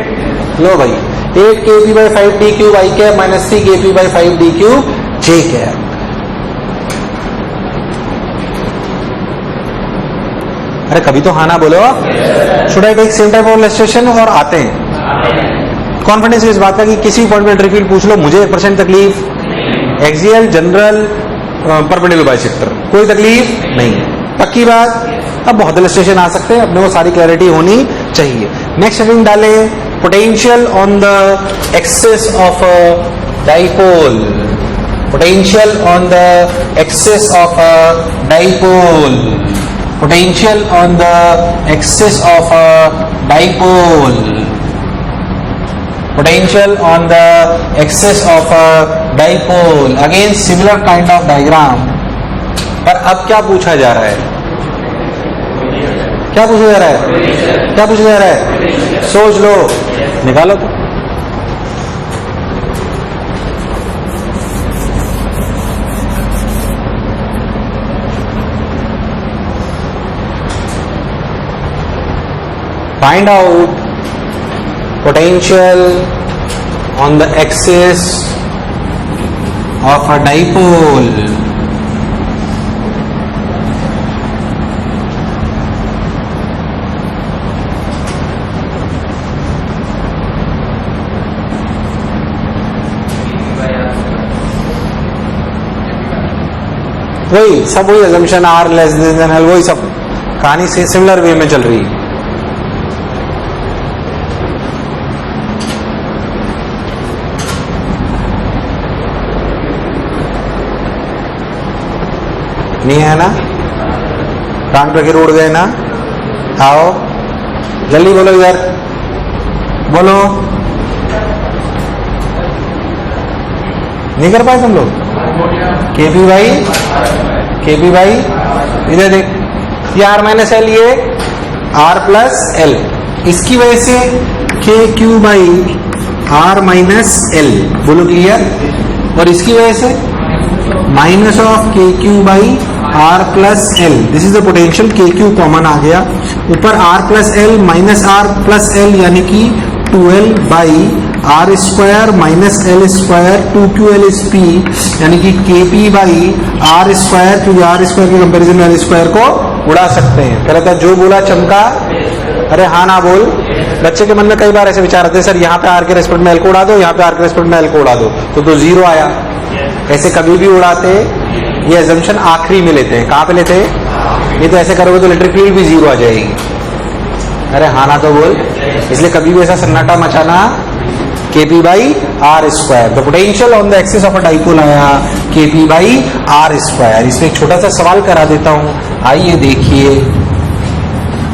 लो भाई, 8kp/5d³ I cap minus 3kp/5d³ J cap. अरे कभी तो हाँ ना बोलो। Should I take same type of illustration? और आते हैं। कॉन्फिडेंस इस बात का कि किसी भी पॉइंट में इलेक्ट्रिक फील्ड पूछ लो, मुझे 1% तकलीफ। एक्सियल, जनरल, परपेंडिकुलर बाइसेक्टर, कोई तकलीफ नहीं। पक्की बात। अब बहुत इलस्ट्रेशन आ सकते हैं, अपने को सारी क्लैरिटी होनी चाहिए। नेक्स्ट हेडिंग डाले, potential on the axis of a dipole. Potential on the axis of a dipole. Potential on the axis of a dipole. Potential on the axis of a dipole. Again similar kind of diagram. पर अब क्या पूछा जा रहा है? क्या पूछा जा रहा है? क्या पूछा जा रहा है? सोच लो, निकालो तो। Find out potential on the axis of a dipole. वही सब, वही assumption R less than L, वही सब कहानी से सिमिलर वे में चल रही है। नहीं है ना? प्राण प्रखेरु उड़ गए ना? आओ जल्दी बोलो यार, बोलो। नहीं कर पाए तुम लोग? केपी भाई इधर देख, ये R माइनस एल, ये R+L। इसकी वजह से KQ/R माइनस एल। बोलो क्लियर। और इसकी वजह से minus of KQ/R+L। This is the potential. KQ common आ गया, ऊपर R+L माइनस R+L यानी कि 2l by R square minus L square 2ql is p, यानी कि kp बाई आर स्क्वायर, क्योंकि आर स्क्वायर के कंपेरिजन में एल स्क्वायर को उड़ा सकते हैं। पहले था जो बोला चमका, अरे हाँ ना बोल। बच्चे के मन में कई बार ऐसे विचार आते हैं, सर यहाँ पे आर के रेस्पेक्ट में एल को उड़ा दो, यहाँ पे आर के रेस्पेक्ट में एल को उड़ा दो, तो जीरो आया। ऐसे कभी भी उड़ाते, ये एजम्पशन आखिरी में लेते हैं। कहाँ पे लेते हैं? ये तो ऐसे करोगे तो इलेक्ट्रिक फील्ड भी जीरो आ जाएगी। अरे हाँ ना तो बोल। इसलिए कभी भी ऐसा सन्नाटा मचाना, kp by R square. The potential on the axis of a dipole आया kp बाई आर स्क्वायर। इसमें एक छोटा सा सवाल करा देता हूं, आइए देखिए।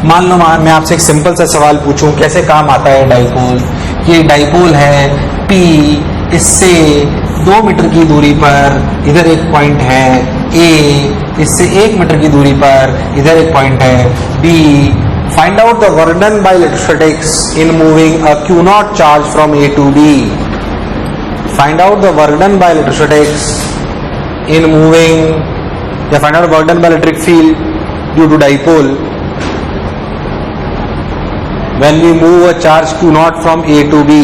मान लो मैं आपसे एक सिंपल सा सवाल पूछूं, कैसे काम आता है डाइपोल। ये डाइपोल है P, इससे 2 मीटर की दूरी पर इधर एक पॉइंट है A, इससे 1 मीटर की दूरी पर इधर एक पॉइंट है B। Find out the work done by electrostatics in moving a Q0 charge from A to B. Find out the work done by electrostatics in moving, या find out the work done by electric field due to dipole when we move a charge Q0 from A to B.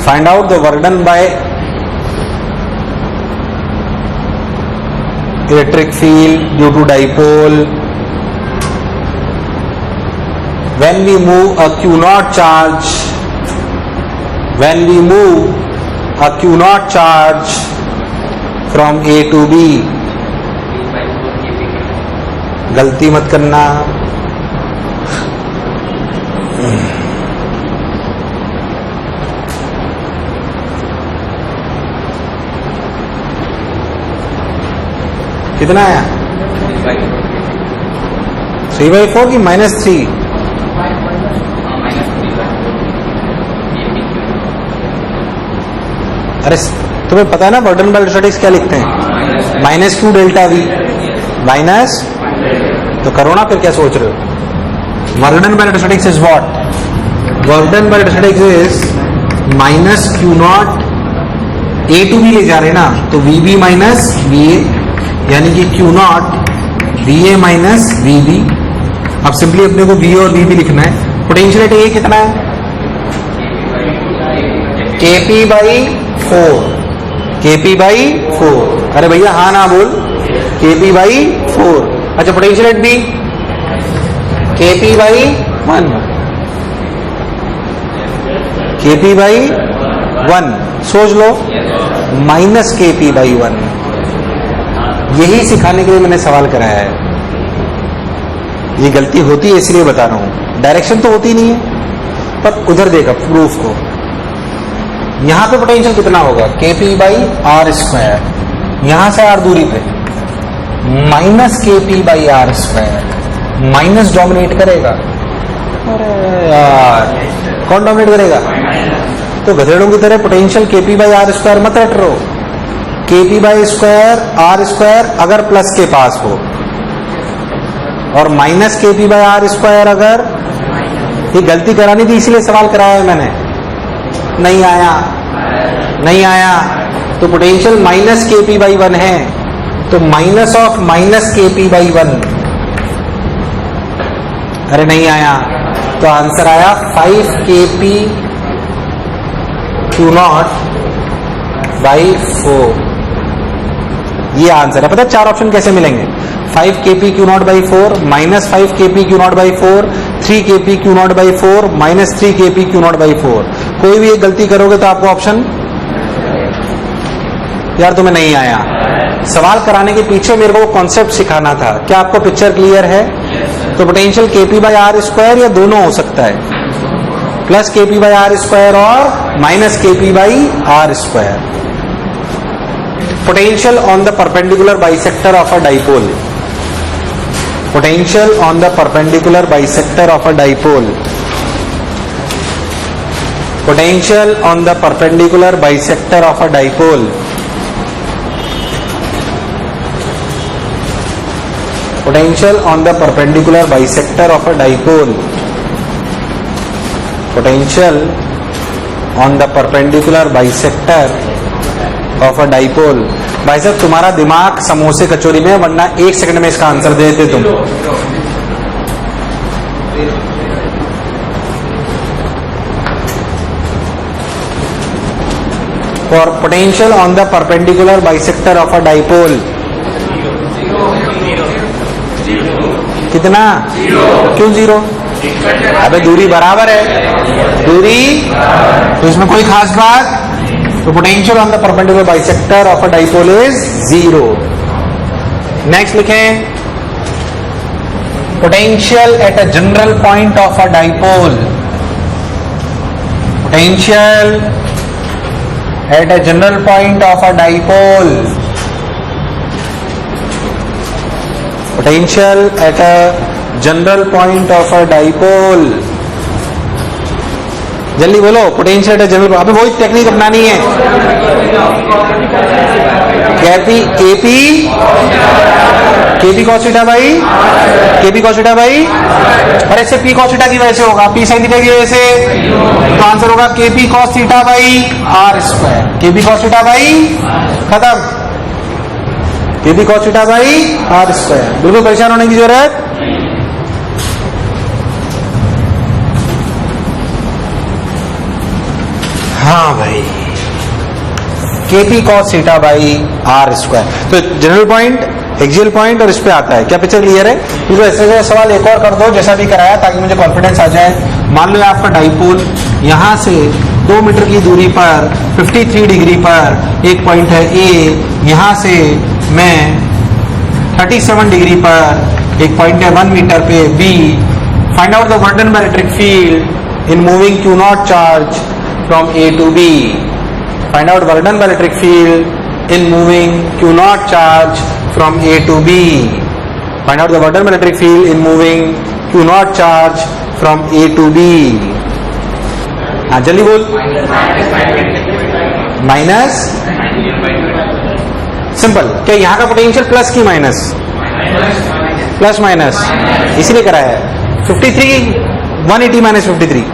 Find out the work done by electric field due to dipole when we move a Q0 charge, when we move a Q0 charge from A to B. गलती मत करना। कितना आया? 3/4 की -3? अरे तुम्हें पता है ना वर्क डन बाय इलेक्ट्रोस्टैटिक्स क्या लिखते हैं? -q डेल्टा v माइनस, तो करो ना, फिर क्या सोच रहे हो? Work done bye electrostatics is what? Work done bye electrostatics is -q0 A to B ले जा रहे ना, तो VB माइनस VA, यानी कि Q0 VA माइनस VB। अब सिंपली अपने को VA और VB लिखना है। पोटेंशियल एट A कितना है? KP by 4, KP by 4। अरे भैया हाँ ना बोल, KP बाई 4। अच्छा potential at B KP by 1, KP by 1 सोच लो, माइनस KP बाई 1। यही सिखाने के लिए मैंने सवाल कराया है। ये गलती होती है इसलिए बता रहा हूं, डायरेक्शन तो होती नहीं है, पर उधर देखा प्रूफ को। यहां पे पोटेंशियल कितना होगा? KP बाई आर स्क्वायर, यहां से आर दूरी पे minus KP by R square. Minus dominate करेगा। अरे यार कौन डोमिनेट करेगा? तो गधेड़ों की तरह potential KP by R square मत रट रहो। KP by square R square अगर प्लस के पास हो, और minus KP by R square अगर, ये गलती करानी थी इसलिए सवाल कराया है मैंने। नहीं आया, नहीं आया, तो पोटेंशियल माइनस KP बाई 1 है, तो minus of minus KP by 1। अरे नहीं आया, तो आंसर आया 5 KP Q0 बाई 4। ये आंसर है। पता है 4 ऑप्शन कैसे मिलेंगे? 5 KP Q0 by 4, minus 5 KP Q0 by 4, 3 KP Q0 by 4, minus 3 KP Q0 by 4। कोई भी एक गलती करोगे तो आपको ऑप्शन, यार तुम्हें नहीं आया। सवाल कराने के पीछे मेरे को कॉन्सेप्ट सिखाना था। क्या आपको पिक्चर क्लियर है? तो potential KP by R square या दोनों हो सकता है, plus KP by R square और minus KP by R square. Potential on the perpendicular bisector of a dipole. Potential on the perpendicular bisector of a dipole. Potential on the perpendicular bisector of a dipole. Potential on the perpendicular bisector of a dipole. Potential on the perpendicular bisector of a dipole. भाई साहब तुम्हारा दिमाग समोसे कचौरी में, वरना 1 second में इसका answer दे देते तुम। For potential on the perpendicular bisector of a dipole. कितना? क्यों जीरो? अबे दूरी बराबर है, दूरी तो इसमें कोई खास बात। तो potential on the perpendicular bisector of a dipole is zero. Next लिखें potential at a general point of a dipole. Potential at a general point of a dipole. Potential at a general point of a dipole. जल्दी बोलो, potential at a general. अबे वही technique अपनानी है। KP cos theta भाई, KP cos theta भाई, और ऐसे पी कॉस थीटा की वजह से होगा, पी साइन थीटा की वजह से, तो आंसर होगा KP cos theta by R square. KP cos theta by, खत्म। KP cos theta by R square. बिल्कुल परेशान होने की जरूरत। हाँ भाई, KP cos theta by R square. तो जनरल पॉइंट, एक्सियल पॉइंट और इस पे आता है। क्या पिक्चर क्लियर है? बिल्कुल ऐसे सवाल एक और कर दो जैसा भी कराया, ताकि मुझे कॉन्फिडेंस आ जाए। मान लो आपका डाइपोल यहां से 2 मीटर की दूरी पर 53 डिग्री पर एक पॉइंट है ए, यहां से मैं 37 डिग्री पर एक पॉइंट है 1 मीटर पे B. Find out the work done by electric field in moving Q naught charge from A to B. Find out work done by electric field in moving Q naught charge from A to B. Find out the work done by electric field in moving Q naught charge from A to B. हाँ जल्दी बोल। Minus, simple. क्या यहाँ का potential plus की minus? Plus minus, इसीलिए कराया है। 53 180 माइनस 53।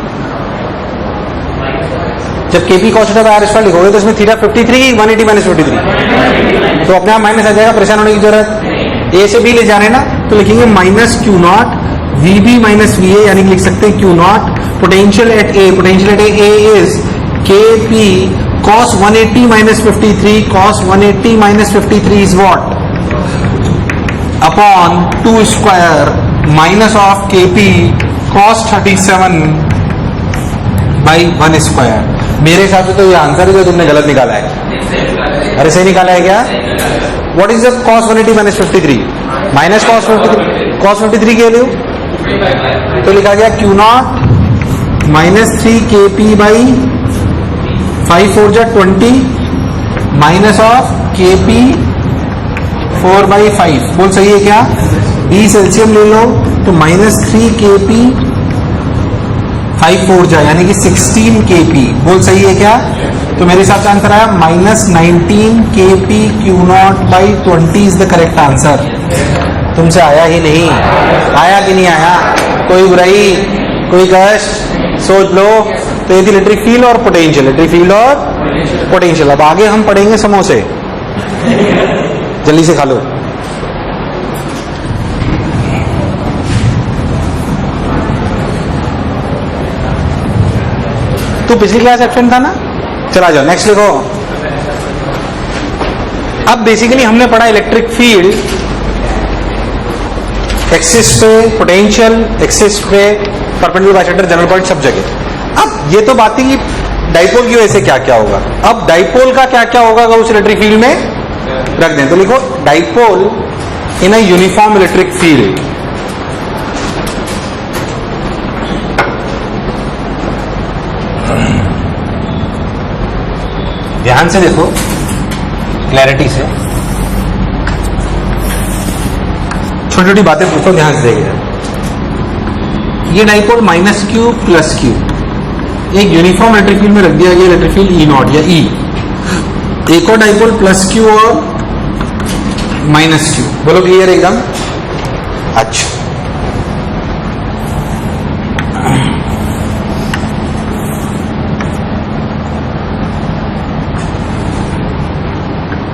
जब KP cos theta by R square लिखोगे तो इसमें थीटा 53 180 माइनस 53, तो अपने आप माइनस आ जाएगा, परेशान होने की जरूरत। ए से बी ले जा रहे हैं ना, तो लिखेंगे minus Q naught V B minus V A, यानी लिख सकते हैं Q naught potential at A. Potential at A is K P cos 180 minus 53। Cos 180 minus 53 is what? Upon 2 square minus of K P cos 37 by 1 square. मेरे हिसाब से तो ये answer है जो तुमने गलत निकाला है। अरे सही निकाला है क्या? What is the cos 180 minus 53? Minus cos 53, cos 53 के लिए तो लिखा गया क्यू नॉट माइनस 3 के पी बाई 5 4 जा 20 minus of K P 4 by 5। बोल सही है क्या? ई सेल्सियम ले लो तो माइनस 3 के पी 5 4 जा, यानी कि 16 के पी। बोल सही है क्या? तो मेरे हिसाब से आंसर आया माइनस 19 के P Q not by 20 is the correct answer. तुमसे आया ही नहीं, आया कि नहीं आया? कोई बुराई, कोई कष्ट, सोच लो। तो ये थी इलेक्ट्रिक फील्ड और पोटेंशियल, इलेक्ट्रिक फील्ड और पोटेंशियल। अब आगे हम पढ़ेंगे समोसे, जल्दी से खा लो। तो पिछली क्लास एब्सेंट था ना? चला जाओ, नेक्स्ट लिखो। अब बेसिकली हमने पढ़ा इलेक्ट्रिक फील्ड, एक्सिस पे पोटेंशियल, एक्सिस पे परपेंडिकुलर बाइसेक्टर, जनरल पॉइंट, सब जगह। अब ये तो बात थी कि डाइपोल की वजह से क्या क्या होगा। अब डाइपोल का क्या क्या होगा अगर उस इलेक्ट्रिक फील्ड में रख दें, तो लिखो dipole in a uniform electric field. ध्यान से देखो, क्लैरिटी से, छोटी छोटी बातें पूछो, ध्यान से देखिए। ये dipole minus Q plus Q एक यूनिफॉर्म इलेक्ट्रिक फील्ड में रख दिया गया, इलेक्ट्रिक फील्ड ई नॉट या ई। एक और डाइपोल प्लस क्यू और माइनस क्यू। बोलो क्लियर एकदम? अच्छा,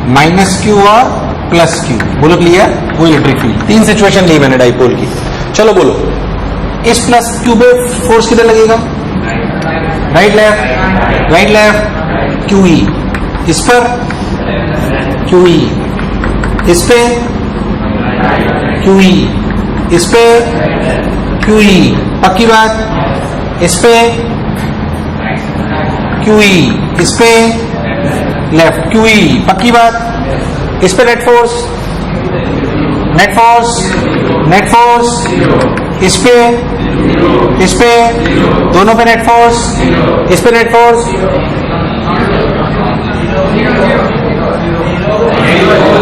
माइनस क्यू और प्लस क्यू। बोलो क्लियर? वो इलेक्ट्रिक फील्ड। 3 सिचुएशन ली मैंने डाइपोल की। चलो बोलो, इस प्लस क्यू पे फोर्स कितना लगेगा? Right left, right left, Q E. इस पर QE, इस पे QE, इस पे QE, पक्की बात, इस पे QE, इस पे लेफ्ट QE, पक्की बात, इस पे net force, net force, net force, इस पे दोनों पे नेट फोर्स, इस पे net force,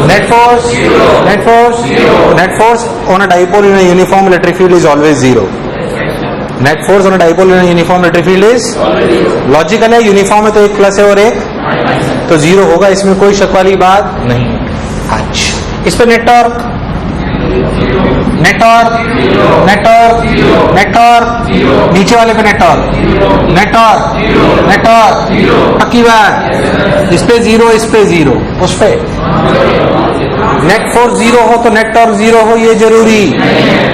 net force, net force, net force on a dipole in a uniform electric field is always zero. Net force on a dipole in a uniform electric field is logical है, uniform है तो एक plus है और एक तो zero होगा, इसमें कोई शक वाली बात नहीं. अच्छा, इस पे net torque, net torque, net torque, net torque, नीचे वाले पे net torque, net torque, net torque, पक्की बात, इस पे जीरो, इस पे जीरो, उस पे नेट फोर्स जीरो हो तो नेट टॉर्क जीरो हो, ये जरूरी.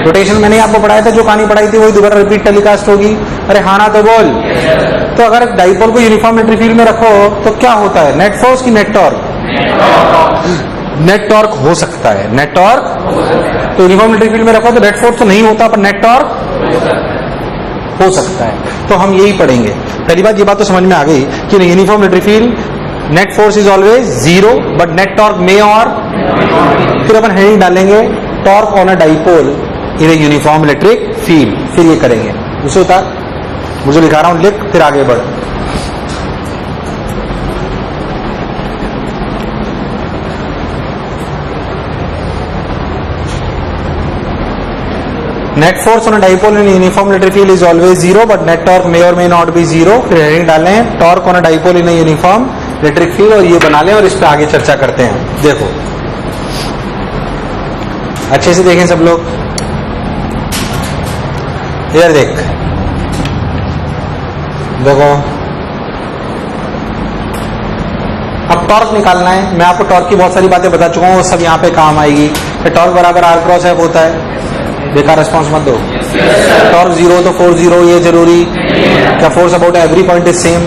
रोटेशन मैंने आपको पढ़ाया था, जो कहानी पढ़ाई थी वही दोबारा रिपीट टेलीकास्ट होगी. अरे हाँ ना तो बोल. तो अगर डाइपोल को यूनिफॉर्म इलेक्ट्रिक फील्ड में रखो तो क्या होता है, नेट फोर्स की नेट टॉर्क? नेट टॉर्क हो सकता है, नेट टॉर्क. तो यूनिफॉर्म इलेक्ट्रिक फील्ड में रखो तो नेट फोर्स तो नहीं होता पर नेट टॉर्क हो सकता है. तो हम यही पढ़ेंगे. पहली बात, ये बात तो समझ में आ गई कि uniform electric field net force is always zero but net torque में, और फिर अपन हेडिंग डालेंगे torque on a dipole in a uniform electric field. फिर ये करेंगे. उसे उतार, मुझे लिखा रहा हूं, लिख, फिर आगे बढ़. Net force on a dipole in uniform electric field is always zero but net torque may or may not be zero. फिर हेडिंग डालें torque on a dipole in uniform electric field, और ये बना लें और इस पे आगे चर्चा करते हैं. देखो अच्छे से देखें सब लोग. इधर देख, देखो अब टॉर्क निकालना है. मैं आपको टॉर्क की बहुत सारी बातें बता चुका हूं, वो सब यहाँ पे काम आएगी. टॉर्क बराबर R क्रॉस F होता है. बेकार रिस्पॉन्स मत दो. टॉर्क जीरो तो फोर्स जीरो, ये जरूरी. क्या force about every point is same?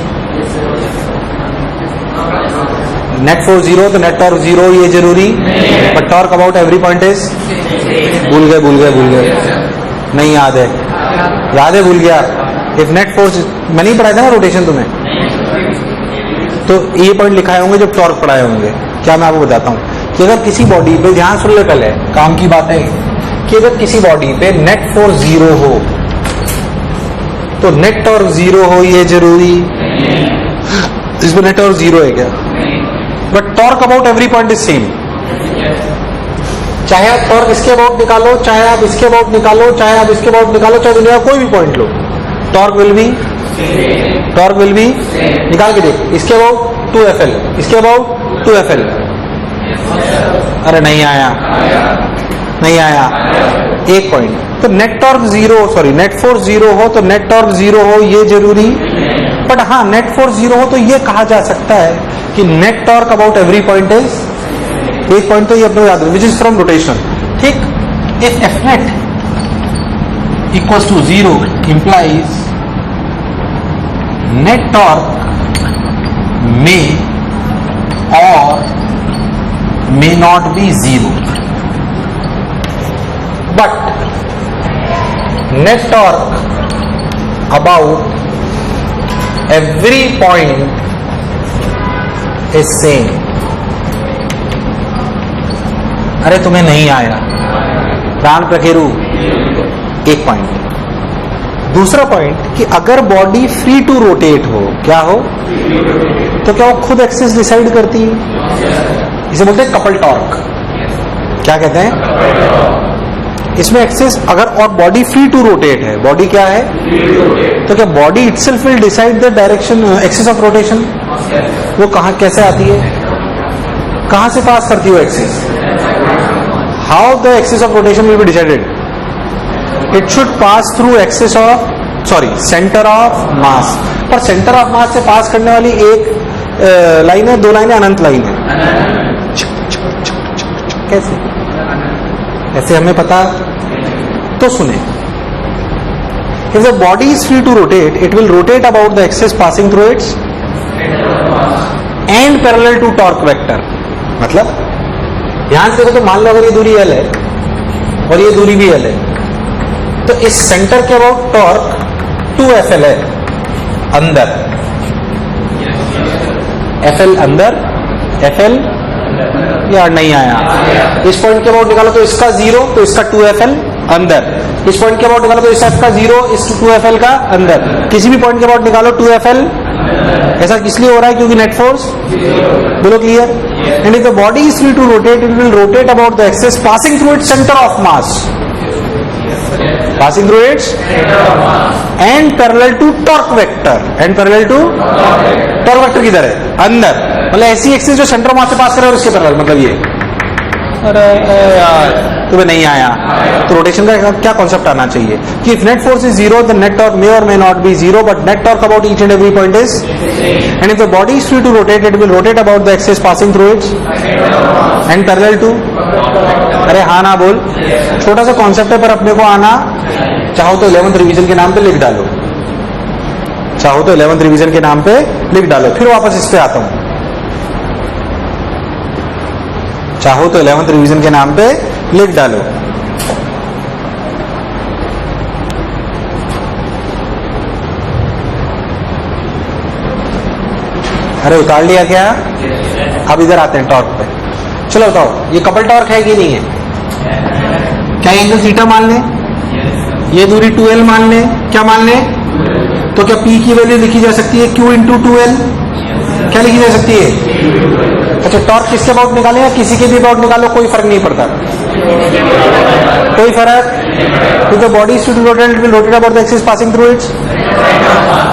Net force zero तो नेट टॉर्क जीरो, ये जरूरी. But torque about every point is, भूल गए भूल गए भूल गए, नहीं याद है, याद है भूल गया. इफ नेट फोर्स, मैं नहीं पढ़ाया था ना रोटेशन तुम्हें, तो ये पॉइंट लिखाए होंगे जब टॉर्क पढ़ाए होंगे. क्या मैं आपको बताता हूं कि अगर किसी बॉडी पे, ध्यान सुन ले, कल है काम की बात है कि अगर किसी बॉडी पे नेट फोर्स जीरो हो तो नेट टॉर्क जीरो हो, ये जरूरी. इसमें नेट टॉर्क जीरो है क्या? But torque about every point is same. चाहे आप टॉर्क इसके अबाउट निकालो, चाहे आप इसके अबाउट निकालो, चाहे आप इसके अबाउट निकालो, चाहे दुनिया का कोई भी point low, torque will be निकाल के देख. इसके अबाउट 2FL, इसके अबाउट 2FL. अरे नहीं आया, नहीं आया. एक पॉइंट. तो net torque zero, sorry net force zero हो तो नेट टॉर्क जीरो हो, ये जरूरी. बट हाँ, नेट फोर्स जीरो हो तो ये कहा जा सकता है कि net torque about every point is, एक पॉइंट तो ये अपने याद, विच इज फ्रॉम रोटेशन. ठीक. If F net equals to zero implies net torque may or may not be zero. But net torque about every point is same. अरे तुम्हें नहीं आया, प्राण प्रकेरु. एक पॉइंट. दूसरा पॉइंट कि अगर बॉडी फ्री टू रोटेट हो, क्या हो, तो क्या वो खुद एक्सिस डिसाइड करती है? इसे बोलते हैं कपल टॉर्क. क्या कहते हैं? इसमें एक्सिस अगर, और बॉडी फ्री टू रोटेट है, बॉडी क्या है, तो क्या body itself will decide the direction, axis of rotation? वो कहां, कैसे आती है, कहां से पास करती है axis? How the axis of rotation will be decided? It should pass through axis of, sorry, centre of मास. पर सेंटर ऑफ मास से पास करने वाली एक लाइन है, दो लाइन है, अनंत लाइन है. कैसे? ऐसे हमें पता, तो सुने. If the body is free to rotate, it will rotate about the axis passing through its and parallel to torque vector. मतलब यहां से देखो तो मान लो अगर ये दूरी L है और ये दूरी भी L है, तो इस सेंटर के अबाउट टॉर्क 2FL है अंदर, FL अंदर, FL यार नहीं आया। इस पॉइंट के अबाउट निकालो तो इसका 0, तो इसका 2FL अंदर। इस पॉइंट के अबाउट निकालो तो इसका 0, इस 2FL का अंदर। किसी भी पॉइंट के अबाउट निकालो 2FL। ऐसा इसलिए हो रहा है क्योंकि नेट फोर्स, बोलो clear. And if the body is free to rotate, it will rotate about the axis passing through its centre of mass, passing through its and parallel to torque vector, and parallel to torque vector किधर है? अंदर। मतलब ऐसी axis जो centre mass से पास करे और इसके पैरेलल, मतलब ये। अरे यार तुम्हें नहीं आया तो रोटेशन का क्या कॉन्सेप्ट आना चाहिए कि if net force is 0 the net torque may or may not be 0, but net torque about each and every point is, and if the body is free to rotate it will rotate about the axis passing through its end parallel to. अरे हाँ ना बोल, छोटा सा concept है पर अपने को आना। चाहो तो 11th रिवीजन के नाम पे लिख डालो, चाहो तो 11th रिवीजन के नाम पे लिख डालो, फिर वापस इस पे आता हूं। चाहो तो 11th रिवीजन के नाम पे लिख डालो। अरे उतार लिया क्या? अब इधर आते हैं टॉर्क पे। चलो बताओ ये कपल टॉर्क है कि नहीं है? क्या एंगल थीटा मान लें, ये दूरी 2L मान लें, क्या मान लें? तो क्या P की वैल्यू लिखी जा सकती है Q इंटू 2L? क्या लिखी जा सकती है? अच्छा टॉर्क किसके अबाउट निकालें या किसी के भी अबाउट निकालो, कोई फर्क नहीं पड़ता, कोई फर्क। तो the body is rotate will rotate about the axis passing through it's.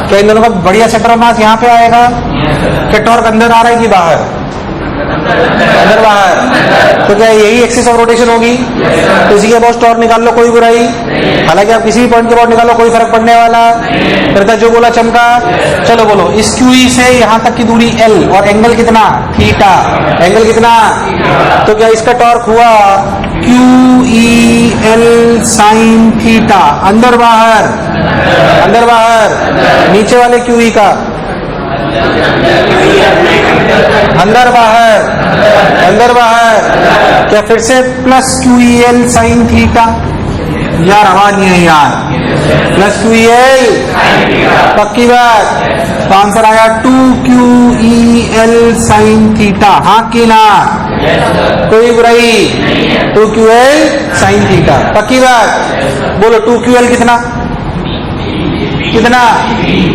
क्या इन दोनों का बढ़िया सेंटर ऑफ मास यहाँ पे आएगा? क्या टॉर्क अंदर आ रहा है कि बाहर? अंदर बाहर। तो क्या यही एक्सिस ऑफ रोटेशन होगी? तो इसी के अबाउट टॉर्क निकाल लो, कोई बुराई। हालांकि आप किसी भी पॉइंट के अबाउट निकालो, कोई फर्क पड़ने वाला रहता, जो बोला चमका। चलो बोलो इस QE से यहां तक की दूरी L और एंगल कितना? थीटा। एंगल कितना? तो क्या इसका टॉर्क हुआ QEL साइन थीटा। अंदर बाहर, अंदर बाहर। नीचे वाले QE का अंदर बाहर, अंदर बाहर। क्या फिर से प्लस QEL साइन थीटा? यार आवाज नहीं है यार। प्लस QEL पक्की बात। तो आंसर आया 2QEL साइन थीटा। हाँ की ना? कोई बुराई? 2QL साइन थीटा पक्की बात। बोलो 2QL कितना? कितना?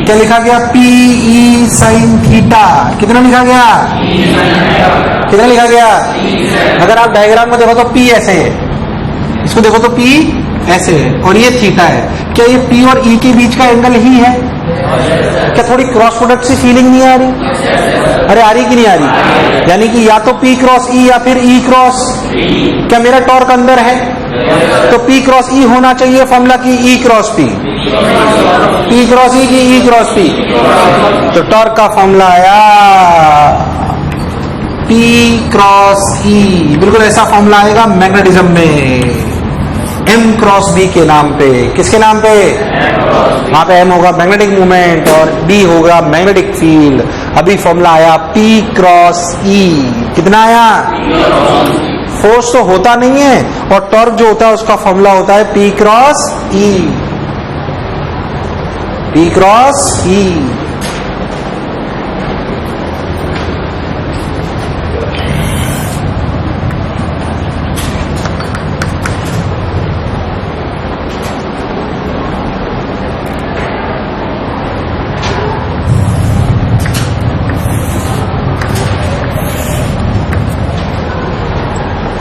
क्या लिखा गया? PE sine theta. कितना लिखा गया? कितना लिखा गया? अगर आप डायग्राम में देखो तो P ऐसे है, इसको देखो तो P ऐसे है और ये थीटा है। क्या ये P और E के बीच का एंगल ही है? क्या थोड़ी क्रॉस प्रोडक्ट सी फीलिंग नहीं आ रही? अरे आ रही कि नहीं आ रही? यानी कि या तो P क्रॉस E या फिर E क्रॉस। क्या मेरा टॉर्क अंदर है तो P क्रॉस E होना चाहिए फॉर्मूला की E cross P। P cross E की E क्रॉस P। तो टॉर्क का फॉर्मूला आया P क्रॉस E। बिल्कुल ऐसा फॉर्मूला आएगा मैग्नेटिज्म में M क्रॉस B के नाम पे। किसके नाम पे? वहां पे M होगा मैग्नेटिक मूवमेंट और B होगा मैग्नेटिक फील्ड। अभी फॉर्मूला आया P क्रॉस E। कितना आया? फोर्स तो होता नहीं है और टॉर्क जो होता है उसका फॉर्मूला होता है P cross E। P cross E।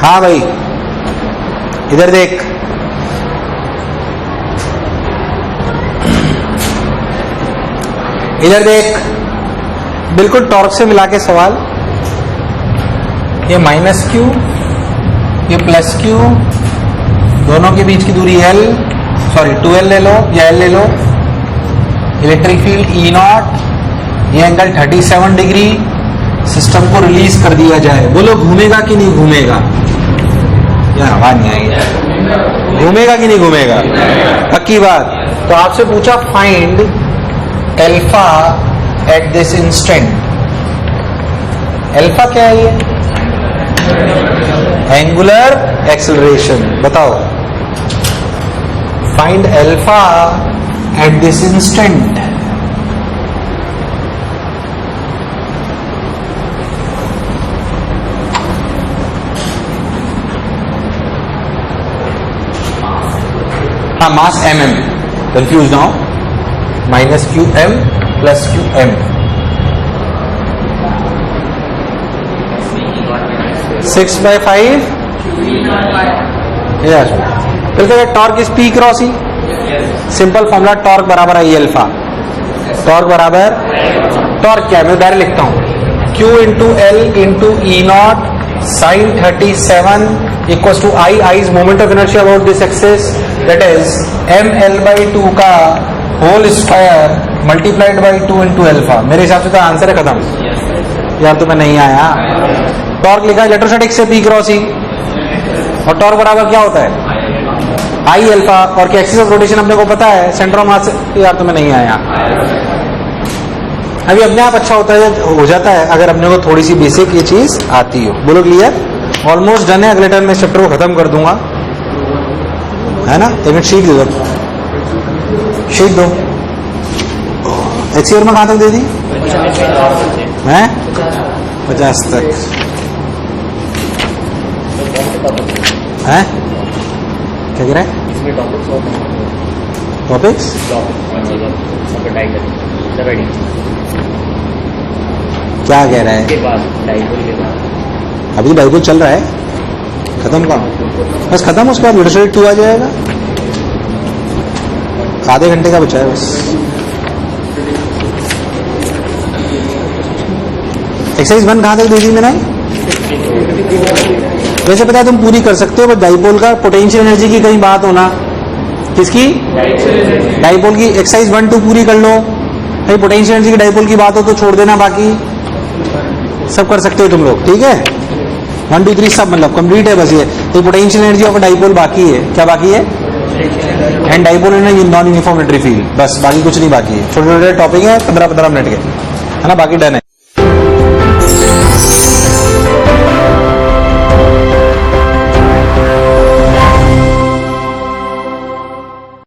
हाँ भाई इधर देख, इधर देख, बिल्कुल टॉर्क से मिला के सवाल। ये माइनस Q, ये प्लस Q, दोनों के बीच की दूरी L, सॉरी 2L ले लो या L ले लो। इलेक्ट्रिक फील्ड E0, ये एंगल 37 डिग्री। सिस्टम को रिलीज कर दिया जाए, बोलो घूमेगा कि नहीं घूमेगा? यार आवाज नहीं आएगी। घूमेगा कि नहीं घूमेगा? पक्की बात। तो आपसे पूछा find alpha at this instant, अल्फा क्या है ये? Angular acceleration. बताओ, find alpha at this instant. हाँ, मास mm, कंफ्यूज ना हो, माइनस QM प्लस QM, 6/5 बिल्कुल। Torque is P cross E, simple formula, torque बराबर आई अल्फा। टॉर्क बराबर, टॉर्क क्या है मैं डायरेक्ट लिखता हूं, Q into L into E naught sine 37 equal to I. I is moment of inertia about this axis, that is ml/2 का whole square multiplied by 2 into alpha. मेरे हिसाब से तो आंसर है खत्म यार, तुम्हें नहीं आया। टॉर्क लिखा है इलेक्ट्रोस्टैटिक से पी क्रॉस ई, और टॉर्क बराबर क्या होता है? आई अल्फा, और एक्सिस ऑफ रोटेशन अपने को पता है सेंटर ऑफ मास। यार तुम्हें नहीं आया। अभी अपने आप अच्छा होता है, हो जाता है अगर अपने को थोड़ी सी बेसिक ये चीज आती हो। बोलो क्लियर? ऑलमोस्ट डन है। अगले टाइम मैं इस चैप्टर को खत्म कर दूंगा, है ना। एक मिनट शीट दे दो, शीट दो। HCR में कहां तक दे दी है? 50 तक है। क्या कह रहा है? टॉपिक्स क्या कह रहा है? अभी डाइपोल चल रहा है, खत्म का बस खत्म, उसके बाद इलेक्ट्रोस्टैटिक 2 आ जाएगा। आधे घंटे का बचा है बस। एक्सरसाइज 1 कहां तक दे दी मैंने? वैसे पता है तुम पूरी कर सकते हो, बस डाइपोल का पोटेंशियल एनर्जी की कहीं बात होना। किसकी? डाइपोल की। एक्सरसाइज 1, 2 पूरी कर लो, कहीं पोटेंशियल एनर्जी की डाइपोल की बात हो तो छोड़ देना, बाकी सब कर सकते हो तुम लोग। ठीक है, 1, 2, 3 सब मतलब कंप्लीट है। बस ये पोटेंशियल एनर्जी ऑफ डाइपोल बाकी है। क्या बाकी है? And dipole in non uniform electric field, बस बाकी कुछ नहीं बाकी है। छोटे छोटे टॉपिक है 15-15 मिनट के, है ना, बाकी डन है।